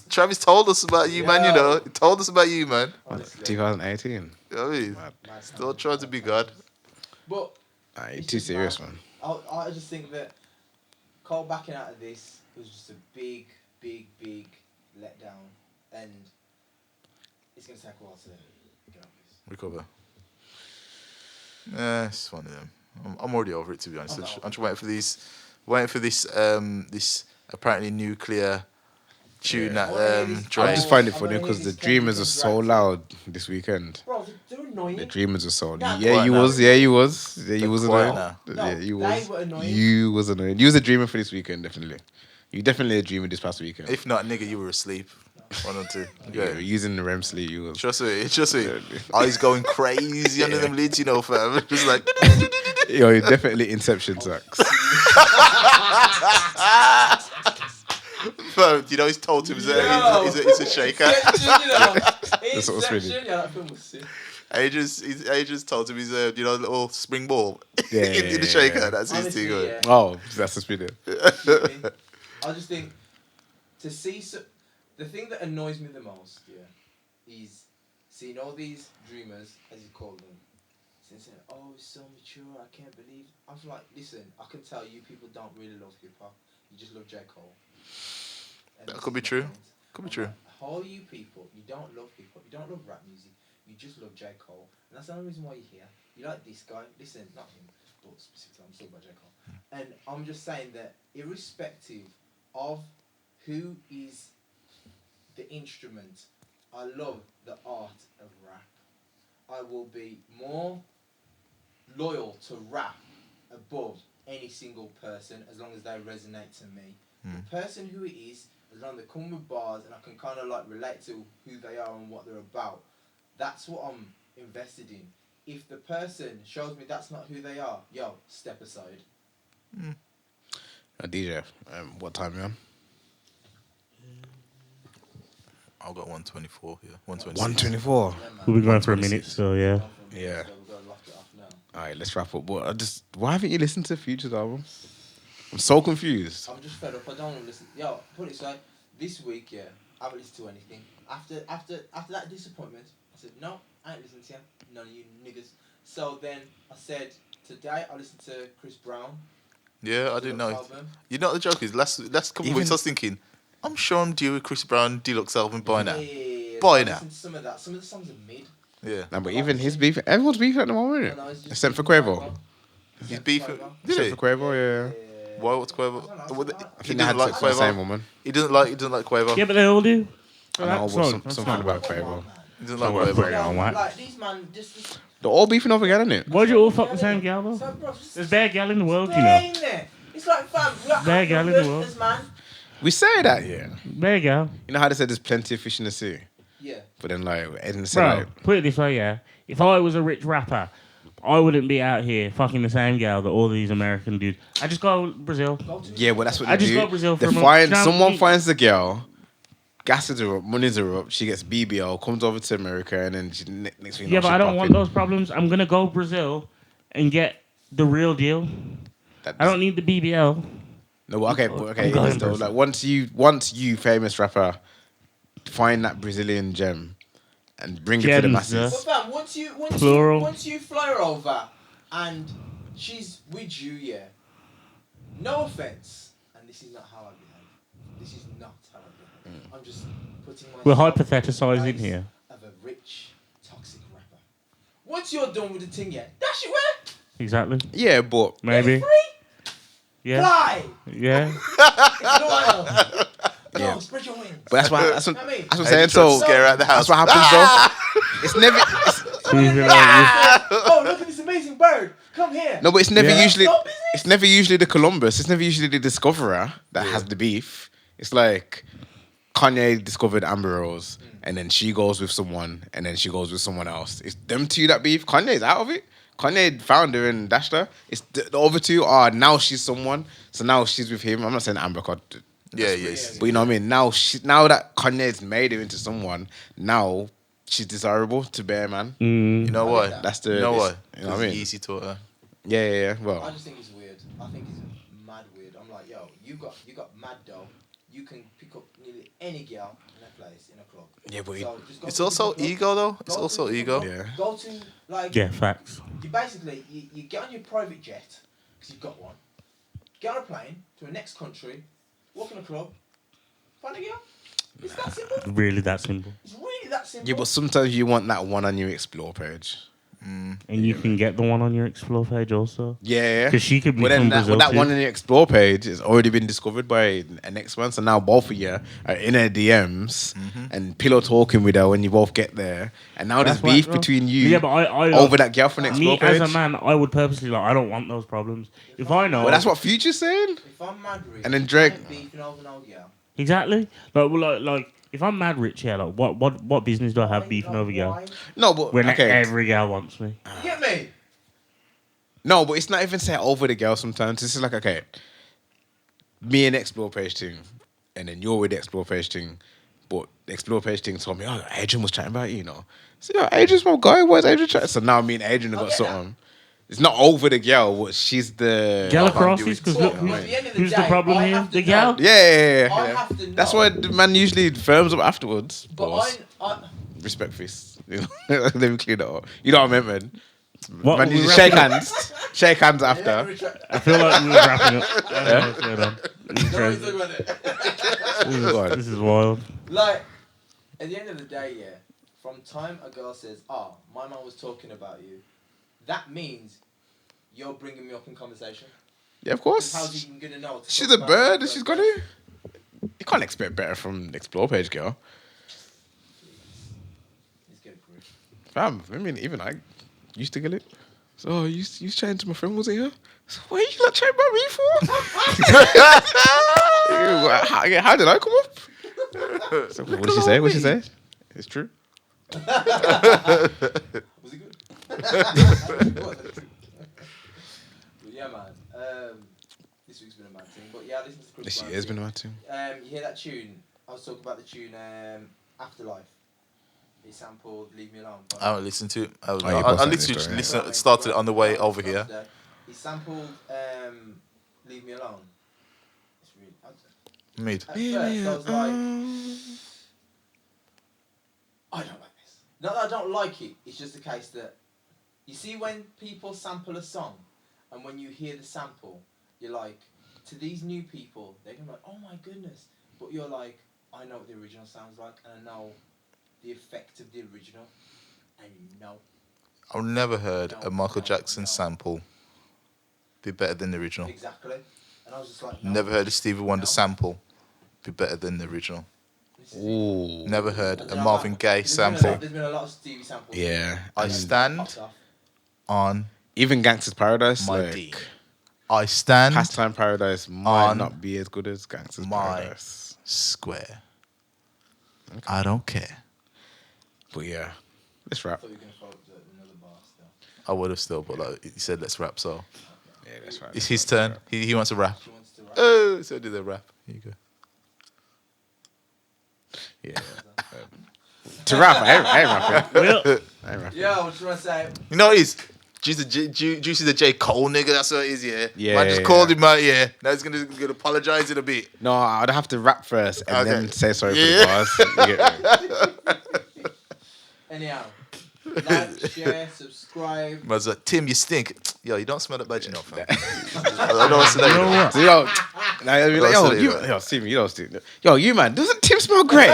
Travis told us about you, man. You know, he told us about you, man. Honestly. 2018. You know what I mean? Mad. Still trying to be God. But Nah, you're it's too just serious, mad. man. I just think that Cole backing out of this was just a big letdown, and it's gonna take a while to get off this. Recover. It's one of them. I'm already over it, to be honest. I'm I'm just waiting for this apparently nuclear tune Yeah. that Drake. I just find it I'm funny gonna because hear the this Dreamers are Kendrick so Lamar. loud this weekend. Bro, they're annoying. The Dreamers are so. Nah, Yeah, quiet you now. was. Yeah, you was. Yeah, you They're was quiet annoying. now. Yeah, No, you they was. were annoying. You was annoying. You was a dreamer for this weekend, definitely. You definitely a dreamer this past weekend. If not, nigga, you were asleep. One or two. Yeah, Yeah. using the REM sleep, you was. Trust me. Eyes going crazy under them lids, you know, fam. Just like, Yo, you're definitely Inception Sax. fam, you know, he's told him he's a shaker. Inception, you know. That's what was Inception, yeah, that film was sick. Adrian's told him he's a little spring ball Yeah, in the yeah, shaker. yeah. That's his Honestly, thing. yeah. Oh, that's the speed. I just think to see the thing that annoys me the most, is seeing all these dreamers, as you call them, saying, oh, it's so mature, I can't believe. I was like, listen, I can tell you people don't really love hip hop. You just love J. Cole. And That this could be is my true. point. Could be I'm true. like, how are you people? You don't love hip hop. You don't love rap music. You just love J. Cole. And that's the only reason why you're here. You like this guy. Listen, not him, but specifically, I'm talking about J. Cole. And I'm just saying that irrespective of who is the instrument, I love the art of rap. I will be more loyal to rap above any single person as long as they resonate to me. The person who it is, as long as they come with bars and I can kind of like relate to who they are and what they're about, that's what I'm invested in. If the person shows me that's not who they are, yo, step aside. DJ, what time you on? I've got 124 here. 126. 124. Yeah, man. We'll be going for a 126. minute still, yeah. Go for a minute, Yeah. so we've got to lock it off now. All right, let's wrap up. But why haven't you listened to Future's album? I'm so confused. I'm just fed up. I don't want to listen. Yo, put it aside. This week, yeah, I haven't listened to anything. After that disappointment, I said, no, I ain't listening to you. None of you niggas. So then I said, today I listened to Chris Brown. Yeah, I didn't know. Album. You know what the joke is? Last couple of weeks I was thinking, I'm sure I'm due with Chris Brown deluxe album by now. Yeah, By I now. listened to some of that. Some of the songs are mid. Yeah. No, but even his beef, everyone's beefing at the moment, No, it's just except for beefing Quavo. He's beefing. Did Except he? for Quavo, yeah. Why? What's Quavo? I don't know, Well, I I he think they had doesn't like sex with the same Quavo. woman. He doesn't like Quavo. Yeah, but they all do. So I know, that's but fine, some, that's something fine. about Quavo. He doesn't like Don't worry, Quavo. bring it on, right? Like these man, just They're all beefing over again, innit? Why'd you all fuck the same gal, though? So, bro, just There's bare gal in the world, you know. stay in there. It's like fam, we're Bare gal in the world. this man. We say that, yeah. Bare gal. You know how they said there's plenty of fish in the sea? Yeah. But then, like, Eden said, Bro, like, put it this way, yeah. If I was a rich rapper, I wouldn't be out here fucking the same gal that all these American dudes. I just go Brazil. Go to yeah, well, that's what I they just do. got Brazil They for a month. find, Now, someone you- finds the girl, gasses her up, monies her up, she gets BBL, comes over to America, and then she, next thing you know, Yeah, but she's I don't want popping. those problems. I'm gonna go Brazil and get the real deal. That I don't need the BBL. No, but okay, but okay. I'm going It is though. Brazil. Like once you famous rapper find that Brazilian gem and bring it to the Gems, masses. But fam, Plural. once you fly her over and she's with you, yeah. No offense, and this is not how I behave. This is not how I behave. I'm just putting myself We're in the hypothesizing place here. of a rich, toxic rapper. Once you're done with the thing, yeah, dash it where? Exactly. Yeah, but Maybe. Free? Yeah. Fly! Yeah. It's loyal. Go, Yeah. spread your wings. but that's what I mean, I'm Hey, saying. you tried to So scare her out the house. that's what happens though. It's never. oh, look at this amazing bird. Come here. No, but it's never Yeah. usually. No business. It's never usually the Columbus. It's never usually the discoverer that has the beef. It's like Kanye discovered Amber Rose, and then she goes with someone, and then she goes with someone else. It's them two that beef. Kanye's out of it. Kanye found her and dashed her. It's the other two are now she's someone, so now she's with him. I'm not saying Amber, 'cause Yeah, yes. but you know what I mean. Now that Kanye's made her into someone, now she's desirable to bear, man. Mm. You know I why? get that. That's the. You know why? You know what I mean? Easy taught her. Yeah. I Well, just think it's weird. I think it's mad weird. I'm like, yo, you got mad dough. You can pick up nearly any girl in a place, in a club. yeah, but So just go It's to also the club, ego, though. It's go to also the ego. club, Yeah. Go to, like, Yeah, facts. you basically, you get on your private jet, because you've got one. Get on a plane to a next country, walk in a club, find a girl. It's that simple. Really that simple. It's really that simple. yeah, but sometimes you want that one on your explore page. And you can get the one on your explore page also. Yeah, Because she could be but then from that, Brazil that too. one on your explore page has already been discovered by a next one. So now both of you are in her DMs and pillow talking with her when you both get there. And now That's there's beef whack, bro. between you Yeah, but I over that girl from explore me page. as a man, I would purposely like. I don't want those problems. If I know, Well, that's what Future's saying. if I'm mad rich, And then Drake- I ain't beefing over no girl. exactly. Like if I'm mad rich, yeah. Like what business do I have beefing over girl? Why? No, but When okay. every girl wants me. You get me? No, but it's not even say over the girl sometimes. It's just like, okay, me and explore page thing, and then you're with the explore page thing, but the explore page thing told me, oh, Adrian was chatting about you, you know. So, yo, Adrian's my guy. Where's Adrian chatting? So now me and Adrian have got get that. something. It's not over the girl, but she's the... Gal I can't across do this it. because Well, look at the end of the who's the day, problem I here? have to The gal. know. Yeah. I have to know. That's why the man usually firms up afterwards. But Boss. I Respect face. You know? Let me clear that up. You know what I meant, man? What, Man, we you just wrapping shake up? hands. Shake hands after. I feel like we were wrapping up. I don't know what's going on. This is No, crazy. he's talking about it. Go on. This is wild. Like, at the end of the day, yeah, from time a girl says, "Oh, my mum was talking about you," that means you're bringing me up in conversation. Yeah, of 'Cause how's course. he even gonna know? to She's talk a about bird. it She's first got place? to. You can't expect better from the Explore page, girl. Let's get a grip. Fam, I mean, even I used to get it. So you chatting to my friend, was it here? So, what are you not chatting about me for? how did I come up? So, what did she say? What did she say? It's true. Was it good? But yeah, man. This week's been a mad thing. But yeah, I listened to the Chris This Brown year's been thing. a mad tune. You hear that tune? I was talking about the tune Afterlife. It sampled Leave Me Alone. I haven't listened to it. I you literally posted just it, listen, started it on the way over here. He sampled Leave Me Alone. It's really... Mid. At first, I was like, I don't like this. Not that I don't like it, it's just the case that, you see when people sample a song, and when you hear the sample, you're like, to these new people, they're going to be like, oh my goodness. But you're like, I know what the original sounds like, and I know the effect of the original, and you know. I've never heard a Michael Jackson sample be better than the original. Exactly. And I was just like, no. Never heard a Stevie Wonder No. sample be better than the original. This is it. Ooh. Never heard And a then Marvin Gaye there's been a sample. lot- There's been a lot of Stevie samples. Yeah. I And stand popped off. on Even Gangster's Paradise, my like, D. I stand Pastime Paradise might on not be as good as Gangster's my- Paradise. square. I don't care. But yeah, let's I wrap. thought you were going to follow up another bar still. I would have still, but like he said, let's rap. So Yeah, let's wrap. it's his turn. He wants to rap. She wants to rap. Oh, so do the rap. Here you go. Yeah. To rap, I ain't rapping. Well, I ain't rapping. Yeah, I was trying to say. You know what it is? Juice is the J. Cole nigga, that's what it is, yeah? Yeah, Man just yeah, called yeah. him out, yeah. Now he's gonna apologise in a bit. No, I'd have to rap first and Okay. then say sorry Yeah. for the bars. You get me? Anyhow, like, share, subscribe. Man's like, Tim, you stink. Yo, you don't smell that bad, you know, fam. I don't know what to say. You know what? So, yo, now you'll be like, Don't yo, say you, that. yo, Steve, you don't stink. Yo, you man, doesn't Tim smell great?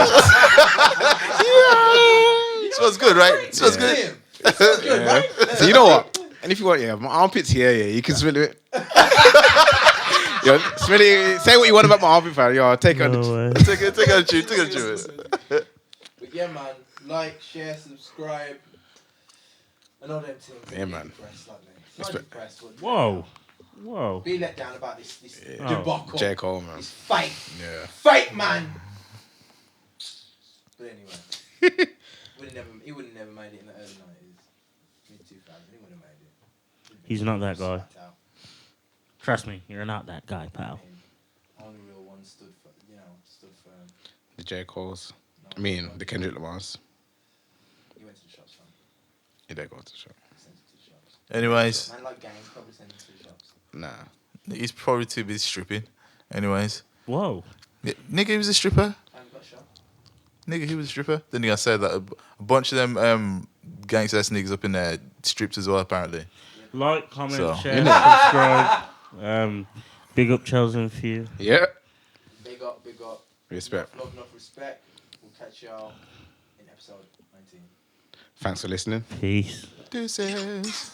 Smells good, right? Smells good. Tim, it smells good, Yeah. right? So you know what? And if you want, yeah, my armpits here, yeah, you can smell it. Yo, smell it. Say what you want about my armpit, fam. Yo, take it on no the. way. Take it on the tune, take it on the tune. But yeah, man, like, share, subscribe. And all them things. Yeah, man. Depressed, like me. Not depressed, but Whoa. Whoa. be let down about this Yeah. debacle. J. Cole, man. It's fake. Yeah. Fake, man. But anyway, he would have never made it in the early 90s. Mid 2000s, he wouldn't have made it. He's not that guy. Spat out. Trust me, you're not that guy, pal. Only real one stood for, stood firm. The J. Cole's. No, I mean, one- the Kendrick Lamar's. He went to the shops, fam. He did go to the shop. He sent him to the shops. Anyways, Man like Games probably sent him to the shops. Nah. he's probably too busy stripping. Anyways. Whoa. Yeah, nigga, he was a stripper. Haven't got shop. Nigga, he was a stripper. Then you gotta say that a bunch of them gangster ass niggas up in there stripped as well, apparently. Like, comment, So, share, you know. subscribe. Big up Chosen Few. Yeah. Big up, big up. Respect. Enough respect. We'll catch y'all in episode 19. Thanks for listening. Peace. Deuces.